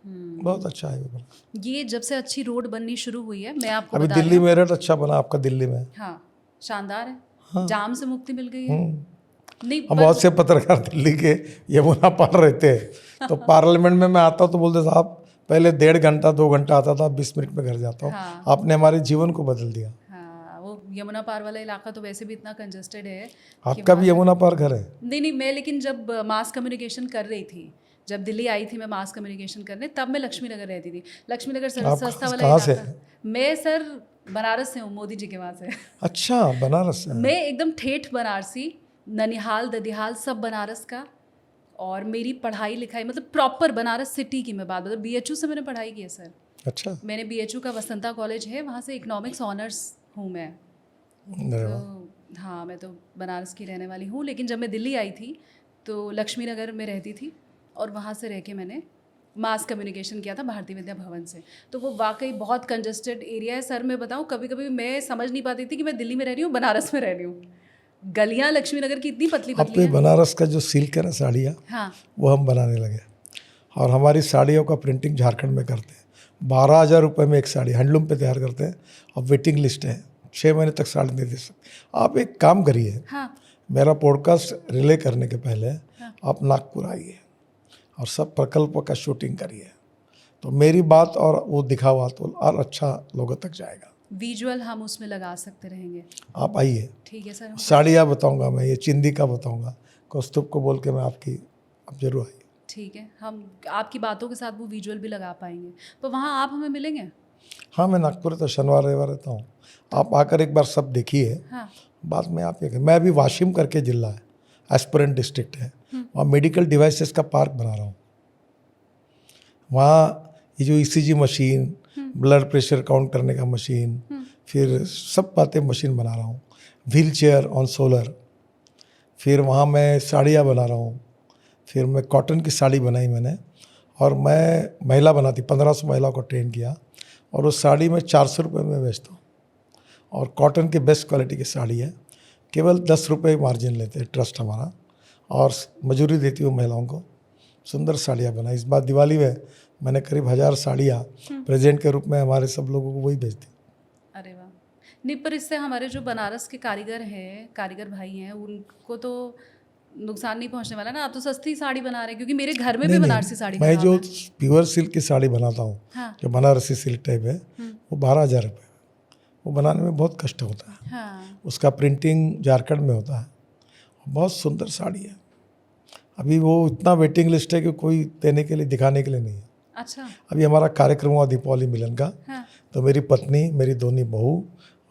बहुत अच्छा हाईवे बना। ये जब से अच्छी रोड बननी शुरू हुई है, मैं आपको अभी बता दिल्ली मेरठ अच्छा बना आपका, दिल्ली में। हाँ, शानदार है। हाँ। जाम से मुक्ति मिल गई है। नहीं हम बहुत से पत्रकार दिल्ली के यमुना पार रहते हैं तो पार्लियामेंट में मैं आता हूँ तो बोलते साहब पहले 1.5 घंटा 2 घंटा आता था, 20 मिनट में घर जाता हूँ। हाँ। आपने हमारे जीवन को बदल दिया। हाँ, वो यमुना पार वाला इलाका तो वैसे भी इतना कंजेस्टेड है। आपका भी यमुना पार घर है? नहीं, मैं लेकिन जब मास कम्युनिकेशन कर रही थी, जब दिल्ली आई थी मैं मास कम्युनिकेशन करने, तब मैं लक्ष्मी नगर रहती थी। लक्ष्मी नगर सस्ता वाला कहाँ से इलाका। मैं सर बनारस से हूँ, मोदी जी के वहाँ से। अच्छा, बनारस से। मैं एकदम ठेठ बनारसी, ननिहाल ददिहाल सब बनारस का। और मेरी पढ़ाई लिखाई मतलब प्रॉपर बनारस सिटी की मैं बात बता, BHU से मैंने पढ़ाई की है सर। अच्छा। मैंने BHU का वसंता कॉलेज है, वहाँ से इकोनॉमिक्स ऑनर्स हूँ मैं। तो हाँ, मैं तो बनारस की रहने वाली हूँ, लेकिन जब मैं दिल्ली आई थी तो लक्ष्मी नगर में रहती थी और वहाँ से रह के मैंने मास कम्युनिकेशन किया था भारतीय विद्या भवन से। तो वो वाकई बहुत कंजेस्टेड एरिया है सर। मैं बताऊँ, कभी कभी मैं समझ नहीं पाती थी कि मैं दिल्ली में रह रही हूँ, बनारस में रह रही हूँ। गलियाँ लक्ष्मी नगर की इतनी पतली पतली अपने बनारस का जो सिल्क है ना साड़ियाँ, हाँ, वो हम बनाने लगे। और हमारी साड़ियों का प्रिंटिंग झारखंड में करते हैं। 12,000 रुपये में एक साड़ी हैंडलूम पे तैयार करते हैं और वेटिंग लिस्ट है, 6 महीने तक साड़ी नहीं दे सकते। आप एक काम करिए, हाँ, मेरा पॉडकास्ट रिले करने के पहले आप नागपुर आइए और सब प्रकल्पों का शूटिंग करिए। तो मेरी बात और वो दिखावा तो और अच्छा लोगों तक जाएगा। विजुअल हम उसमें लगा सकते रहेंगे। आप आइए, ठीक है सर। साड़ियाँ बताऊंगा मैं, ये चिंदी का बताऊंगा, कौस्तुभ को बोल के मैं आपकी, आप जरूर आइए। ठीक है, हम आपकी बातों के साथ वो विजुअल भी लगा पाएंगे। तो वहाँ आप हमें मिलेंगे? हाँ, मैं नागपुर तो शनिवार रविवार रहता हूँ, आप आकर एक बार सब देखिए। हाँ। बाद में आप ये, मैं अभी वाशिम करके जिला है, एस्पिरेंट डिस्ट्रिक्ट है, वहाँ मेडिकल डिवाइसेस का पार्क बना रहा हूँ। वहाँ ये जो ECG machine, blood pressure count करने का मशीन, फिर सब बातें मशीन बना रहा हूँ, व्हील चेयर ऑन सोलर। फिर वहाँ मैं साड़ियाँ बना रहा हूँ, फिर मैं कॉटन की साड़ी बनाई मैंने, और मैं महिला बनाती, 1500 महिला को ट्रेन किया, और उस साड़ी में 400 रुपये में बेचता हूँ। और कॉटन की बेस्ट क्वालिटी की साड़ी है, केवल 10 रुपये मार्जिन लेते हैं ट्रस्ट हमारा, और मजूरी देती हूँ महिलाओं को। सुंदर साड़ियाँ बनाई। इस बार दिवाली में मैंने करीब 1000 साड़ियाँ प्रेजेंट के रूप में हमारे सब लोगों को वही बेच दी। अरे वाह। नहीं, पर इससे हमारे जो बनारस के कारीगर भाई हैं, उनको तो नुकसान नहीं पहुंचने वाला ना। आप तो सस्ती साड़ी बना रहे हैं, क्योंकि मेरे घर में भी बनारसी साड़ी का मैं काम जो है। प्योर सिल्क की साड़ी बनाता हूँ, हाँ। जो बनारसी सिल्क टाइप है, वो 12,000 रुपये। वो बनाने में बहुत कष्ट होता है। हाँ। उसका प्रिंटिंग झारखंड में होता है। बहुत सुंदर साड़ी है। अभी वो इतना वेटिंग लिस्ट है कि कोई देने के लिए, दिखाने के लिए नहीं है। अच्छा। अभी हमारा कार्यक्रम हुआ दीपावली मिलन का, हाँ। तो मेरी पत्नी, मेरी दोनों बहू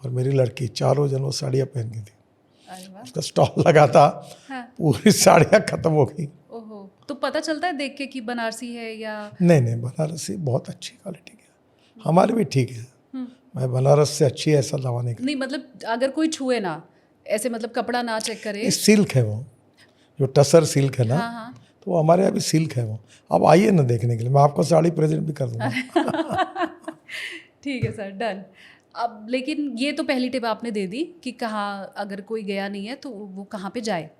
और मेरी लड़की, चारों जन वो साड़ियाँ पहन की थी। अरे वाह। उसका स्टॉल लगा था, हाँ। पूरी साड़ियाँ खत्म हो गई। ओहो, तो पता चलता है देख के कि बनारसी है या? नहीं, बनारसी बहुत अच्छी क्वालिटी की है, हमारे भी ठीक है। मैं बनारस से अच्छी है ऐसा दावा नहीं नहीं, मतलब अगर कोई छुए ना, ऐसे मतलब कपड़ा ना चेक करे। करता। सिल्क है वो, जो टसर सिल्क है ना, हाँ हाँ। तो वो हमारे यहाँ भी सिल्क है वो। आप आइए ना देखने के लिए, मैं आपको साड़ी प्रेजेंट भी कर दूंगा। ठीक है सर, डन। अब लेकिन ये तो पहली टिप आपने दे दी कि कहाँ, अगर कोई गया नहीं है तो वो कहाँ पे जाए,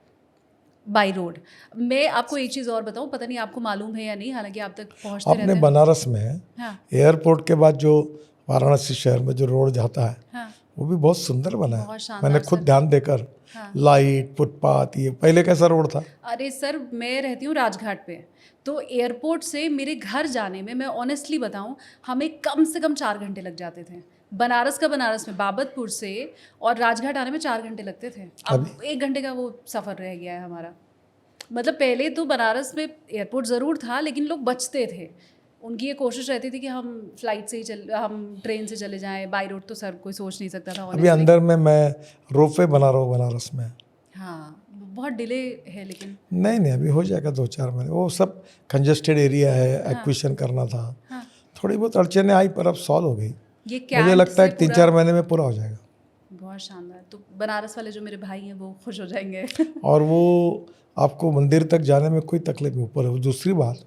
बाय रोड। मैं आपको एक चीज़ और बताऊँ, पता नहीं आपको मालूम है या नहीं, हालांकि आप तक पहुँचते आपने रहते हैं। बनारस में हाँ एयरपोर्ट के बाद जो वाराणसी शहर में जो रोड जाता है, हाँ। वो भी बहुत सुंदर बना बहुत है। शानदार मैंने खुद सर। ध्यान देकर, हाँ। लाइट, फुटपाथ, ये पहले कैसा रोड था? अरे सर, मैं रहती हूँ राजघाट पे, तो एयरपोर्ट से मेरे घर जाने में, मैं ऑनेस्टली बताऊँ, हमें कम से कम 4 घंटे लग जाते थे। बनारस में बाबतपुर से, और राजघाट आने में 4 घंटे लगते थे। अब 1 घंटे का वो सफ़र रह गया है हमारा। मतलब पहले तो बनारस में एयरपोर्ट ज़रूर था, लेकिन लोग बचते थे। उनकी ये कोशिश रहती थी कि हम ट्रेन से चले जाएं, बाई रोड तो सर कोई सोच नहीं सकता था। अभी अंदर में मैं रोपवे बना रहा हूँ बनारस में। हाँ, बहुत डिले है लेकिन। नहीं, अभी हो जाएगा 2-4 महीने। वो सब कंजेस्टेड एरिया है, एक्विजिशन करना था, हाँ। थोड़ी बहुत अड़चने आई, पर अब सॉल्व हो गई। ये मुझे लगता है 3-4 महीने में पूरा हो जाएगा। बहुत शानदार। तो बनारस वाले जो मेरे भाई हैं वो खुश हो जाएंगे। और वो आपको मंदिर तक जाने में कोई तकलीफ नहीं। ऊपर है। दूसरी बात,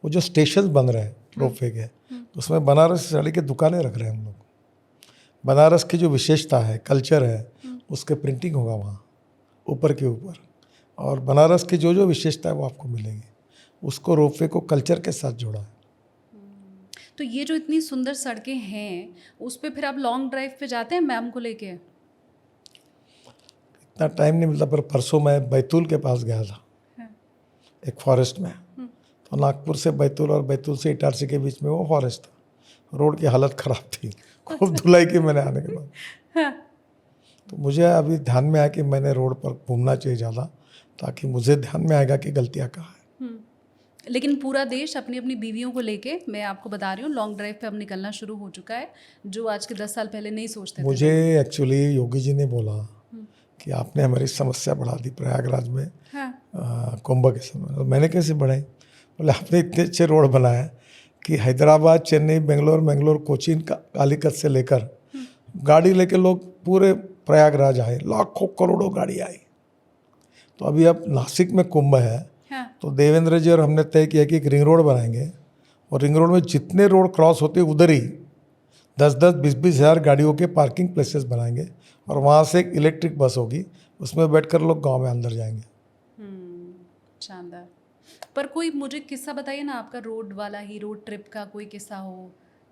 वो जो स्टेशन बन रहे हैं रोपवे के, तो उसमें बनारस साड़ी की दुकानें रख रहे हैं हम लोग। बनारस की जो विशेषता है, कल्चर है, उसके प्रिंटिंग होगा वहाँ ऊपर के ऊपर। और बनारस की जो जो विशेषता है वो आपको मिलेगी। उसको रोपवे को कल्चर के साथ जोड़ा है। तो ये जो इतनी सुंदर सड़कें हैं, उस पे फिर आप लॉन्ग ड्राइव पे जाते हैं मैम को लेके? इतना टाइम नहीं मिलता, पर परसों मैं बैतूल के पास गया था, एक फॉरेस्ट में। तो नागपुर से बैतूल और बैतूल से इटारसी के बीच में वो फॉरेस्ट था। रोड की हालत ख़राब थी, खूब धुलाई की मैंने आने के बाद। तो मुझे अभी ध्यान में आया कि मैंने रोड पर घूमना चाहिए ज़्यादा, ताकि मुझे ध्यान में आएगा कि गलतियाँ कहाँ हैं। लेकिन पूरा देश अपनी अपनी बीवियों को लेके, मैं आपको बता रही हूँ, लॉन्ग ड्राइव पे अब निकलना शुरू हो चुका है, जो आज के 10 साल पहले नहीं सोचते थे। मुझे एक्चुअली योगी जी ने बोला कि आपने हमारी समस्या बढ़ा दी प्रयागराज में। हाँ। कुंभ के समय। तो मैंने कैसे बढ़ाई? बोले आपने इतने अच्छे रोड बनाए कि हैदराबाद, चेन्नई, बेंगलोर, कोचीन, कालीकत से लेकर गाड़ी लेकर लोग पूरे प्रयागराज आए, लाखों करोड़ों गाड़ी आई। तो अभी अब नासिक में कुंभ है, हाँ। तो देवेंद्र जी और हमने तय किया कि एक रिंग रोड बनाएंगे, और रिंग रोड में जितने रोड क्रॉस होते उधर ही 10-10, 20-20 हज़ार गाड़ियों के पार्किंग प्लेसेस बनाएंगे, और वहाँ से एक इलेक्ट्रिक बस होगी, उसमें बैठकर लोग गांव में अंदर जाएंगे। शानदार। पर कोई मुझे किस्सा बताइए ना, आपका रोड वाला ही, रोड ट्रिप का कोई किस्सा हो,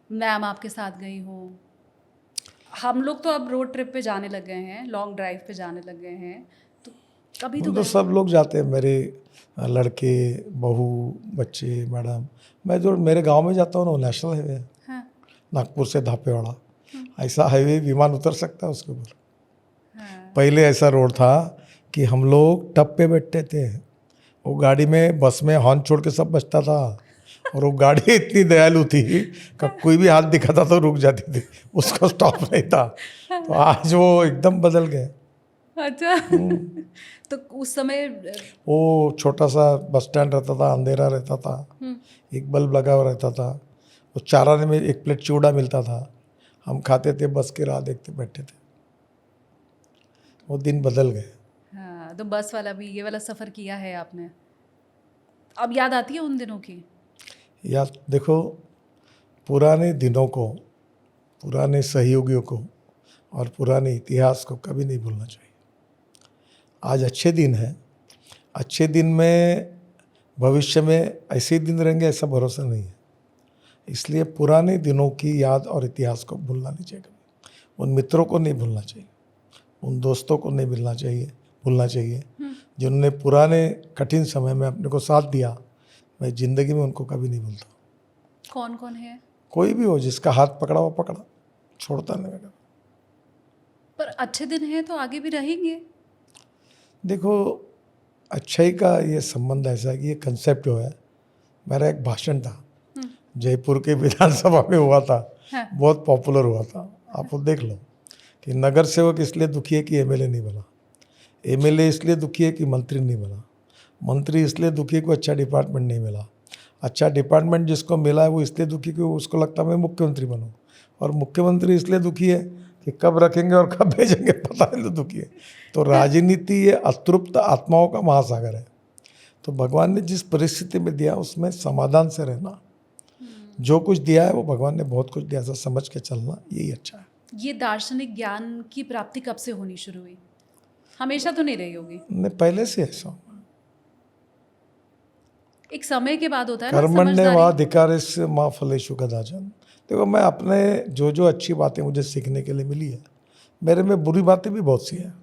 मैम आपके साथ गई हो। हम लोग तो अब रोड ट्रिप पे जाने लग गए हैं, लॉन्ग ड्राइव पे जाने लग गए हैं, तो कभी तो तो गए सब लोग जाते हैं, मेरे लड़के, बहू, बच्चे, मैडम। मैं जो मेरे गांव में जाता हूँ ना, वो नेशनल हाईवे है, हाँ नागपुर से धापेवाड़ा। ऐसा हाईवे विमान उतर सकता है उसके ऊपर। हाँ पहले ऐसा रोड था कि हम लोग टप पे बैठते थे, वो गाड़ी में, बस में हॉर्न छोड़ के सब बचता था। और वो गाड़ी इतनी दयालु थी कि कोई भी हाथ दिखाता तो रुक जाती थी, उसको स्टॉप नहीं था। तो आज वो एकदम बदल गए। अच्छा तो उस समय वो छोटा सा बस स्टैंड रहता था, अंधेरा रहता था, एक बल्ब लगा हुआ रहता था, वो चाराने में एक प्लेट चूड़ा मिलता था, हम खाते थे, बस की राह देखते बैठे थे। वो दिन बदल गए। हाँ तो बस वाला भी, ये वाला सफ़र किया है आपने। अब याद आती है उन दिनों की? या देखो, पुराने दिनों को, पुराने सहयोगियों को और पुराने इतिहास को कभी नहीं भूलना चाहिए। आज अच्छे दिन हैं, अच्छे दिन में भविष्य में ऐसे ही दिन रहेंगे ऐसा भरोसा नहीं है। इसलिए पुराने दिनों की याद और इतिहास को भूलना नहीं चाहिए कभी। उन मित्रों को नहीं भूलना चाहिए, उन दोस्तों को नहीं भूलना चाहिए जिन्होंने पुराने कठिन समय में अपने को साथ दिया। मैं ज़िंदगी में उनको कभी नहीं भूलता। कौन कौन है? कोई भी हो, जिसका हाथ पकड़ा वो पकड़ा, छोड़ता नहीं मैं। पर अच्छे दिन हैं तो आगे भी रहेंगे। देखो, अच्छाई का ये संबंध ऐसा है कि ये कंसेप्ट जो है, मेरा एक भाषण था जयपुर के विधानसभा में हुआ था, हाँ। बहुत पॉपुलर हुआ था। आप वो देख लो कि नगर सेवक इसलिए दुखी है कि एमएलए नहीं बना, एमएलए इसलिए दुखी है कि मंत्री नहीं बना, मंत्री इसलिए दुखी है कि अच्छा डिपार्टमेंट नहीं मिला, अच्छा डिपार्टमेंट जिसको मिला है वो इसलिए दुखी कि उसको लगता है मैं मुख्यमंत्री बनूं, और मुख्यमंत्री इसलिए दुखी है कि कब रखेंगे और कब भेजेंगे पता नहीं, तो दुखी है। तो राजनीति ये अतृप्त आत्माओं का महासागर है। तो भगवान ने जिस परिस्थिति में दिया उसमें समाधान से रहना, जो कुछ दिया है वो भगवान ने बहुत कुछ दिया, ऐसा समझ के चलना, यही अच्छा है। ये दार्शनिक ज्ञान की प्राप्ति कब से होनी शुरू हुई? हमेशा तो नहीं रही होगी। नहीं, पहले से ऐसा हूँ। एक समय के बाद होता है ना कर्मण्य समझदारी। वाधिकारस्य माँ फलेषु कदाचन। देखो, मैं अपने जो अच्छी बातें मुझे सीखने के लिए मिली है, मेरे में बुरी बातें भी बहुत सी हैं।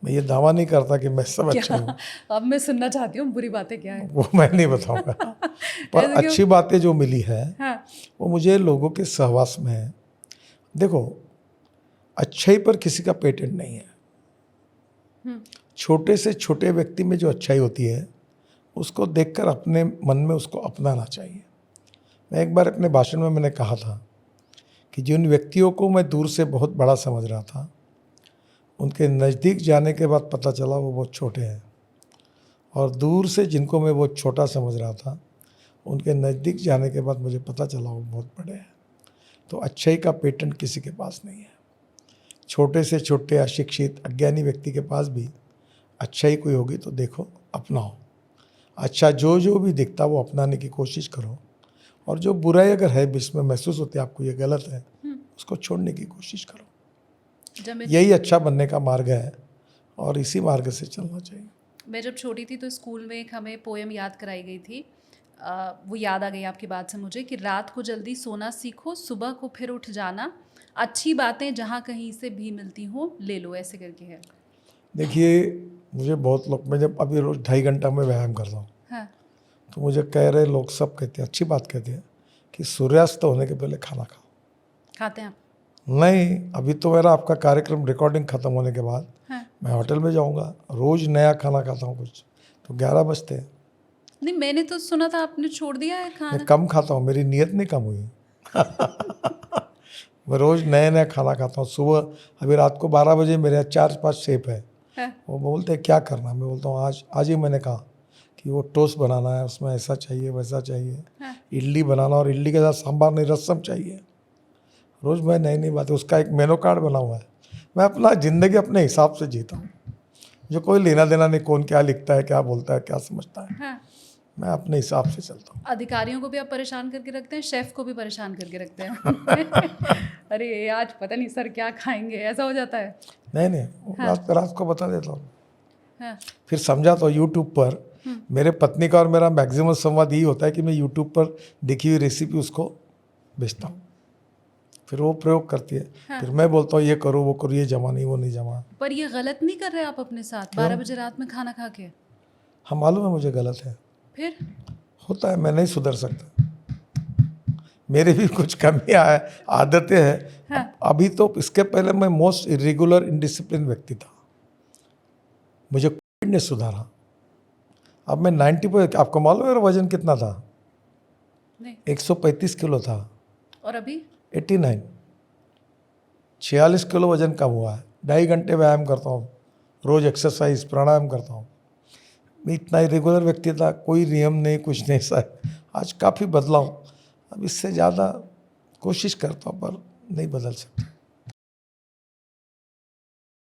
मैं ये दावा नहीं करता कि मैं सब अच्छा हूँ, अब मैं सुनना चाहती हूँ बुरी बातें क्या है। वो मैं नहीं बताऊंगा। पर ऐसे क्यों? अच्छी बातें जो मिली है हाँ वो मुझे लोगों के सहवास में है। देखो, अच्छाई पर किसी का पेटेंट नहीं है। छोटे से छोटे व्यक्ति में जो अच्छाई होती है उसको देखकर अपने मन में उसको अपनाना चाहिए। मैं एक बार अपने भाषण में मैंने कहा था कि जिन व्यक्तियों को मैं दूर से बहुत बड़ा समझ रहा था, उनके नज़दीक जाने के बाद पता चला वो बहुत छोटे हैं, और दूर से जिनको मैं बहुत छोटा समझ रहा था, उनके नज़दीक जाने के बाद मुझे पता चला वो बहुत बड़े हैं। तो अच्छाई का पेटेंट किसी के पास नहीं है। छोटे से छोटे अशिक्षित अज्ञानी व्यक्ति के पास भी अच्छाई कोई होगी तो देखो, अपनाओ। अच्छा जो भी दिखता वो अपनाने की कोशिश करो, और जो बुराई अगर है जिसमें महसूस होती है आपको ये गलत है, उसको छोड़ने की कोशिश करो। यही अच्छा बनने का मार्ग है और इसी मार्ग से चलना चाहिए। मैं जब छोटी थी तो स्कूल में एक हमें पोएम याद कराई गई थी। वो याद आ गई आपकी बात से मुझे कि रात को जल्दी सोना सीखो, सुबह को फिर उठ जाना, अच्छी बातें जहाँ कहीं से भी मिलती हो ले लो, ऐसे करके है। देखिए, मुझे बहुत लोग, मैं जब अभी रोज़ 2.5 घंटा में व्यायाम करता हूँ, हाँ तो मुझे कह रहे लोग, सब कहते हैं, अच्छी बात कहते हैं कि सूर्यास्त होने के पहले खाना खाओ। खाते हैं आप? नहीं, अभी तो मेरा आपका कार्यक्रम रिकॉर्डिंग ख़त्म होने के बाद हाँ। मैं होटल में जाऊंगा, रोज़ नया खाना खाता हूँ कुछ, तो 11 बजते हैं। नहीं, मैंने तो सुना था आपने छोड़ दिया है खाना। मैं कम खाता हूँ, मेरी नीयत नहीं कम हुई। मैं रोज़ नया नया खाना खाता हूँ। सुबह अभी रात को 12 बजे मेरे यहाँ 4-5 शेफ है, हाँ। वो बोलते हैं क्या करना, मैं बोलता हूँ आज ही मैंने कहा कि वो टोस्ट बनाना है, उसमें ऐसा चाहिए वैसा चाहिए, हाँ। इडली बनाना, और इडली के साथ सांभर नहीं रसम चाहिए। रोज़ मैं नई नई बातें, उसका एक मेनू कार्ड बना हुआ है। मैं अपना ज़िंदगी अपने हिसाब से जीता हूँ, जो कोई लेना देना नहीं, कौन क्या लिखता है, क्या बोलता है, क्या समझता है। हाँ। मैं अपने हिसाब से चलता हूँ। अधिकारियों को भी आप परेशान करके रखते हैं, शेफ को भी परेशान करके रखते हैं। अरे आज पता नहीं सर क्या खाएंगे, ऐसा हो जाता है। नहीं, वो रात को बता देता हूँ। हाँ। फिर समझाता हूँ। यूट्यूब पर मेरे पत्नी का और मेरा मैक्सिमम संवाद यही होता है कि मैं यूट्यूब पर देखी हुई रेसिपी उसको बेचता हूँ। फिर वो प्रयोग करती है। फिर मैं बोलता हूँ ये करो वो करो, ये जमा नहीं वो नहीं जमा। पर ये गलत नहीं कर रहे आप अपने साथ 12 बजे रात में खाना खा के? हाँ मालूम है मुझे गलत है, फिर होता है, मैं नहीं सुधर सकता, मेरे भी कुछ कमियां है, आदतें हैं। हाँ। अभी तो इसके पहले मैं मोस्ट इरेगुलर इनडिसिप्लिन व्यक्ति था, मुझे कोविड ने सुधारा। अब मैं 90 पर, आपको मालूम है मेरा वजन कितना था? नहीं। 135 किलो था। और अभी 89, 46 किलो वजन कम हुआ है। 2.5 घंटे व्यायाम करता हूँ रोज, एक्सरसाइज प्राणायाम करता हूँ। मैं इतना इरेगुलर व्यक्ति था, कोई नियम नहीं कुछ नहीं सर। आज काफ़ी बदलाव, अब इससे ज़्यादा कोशिश करता हूँ पर नहीं बदल सकता।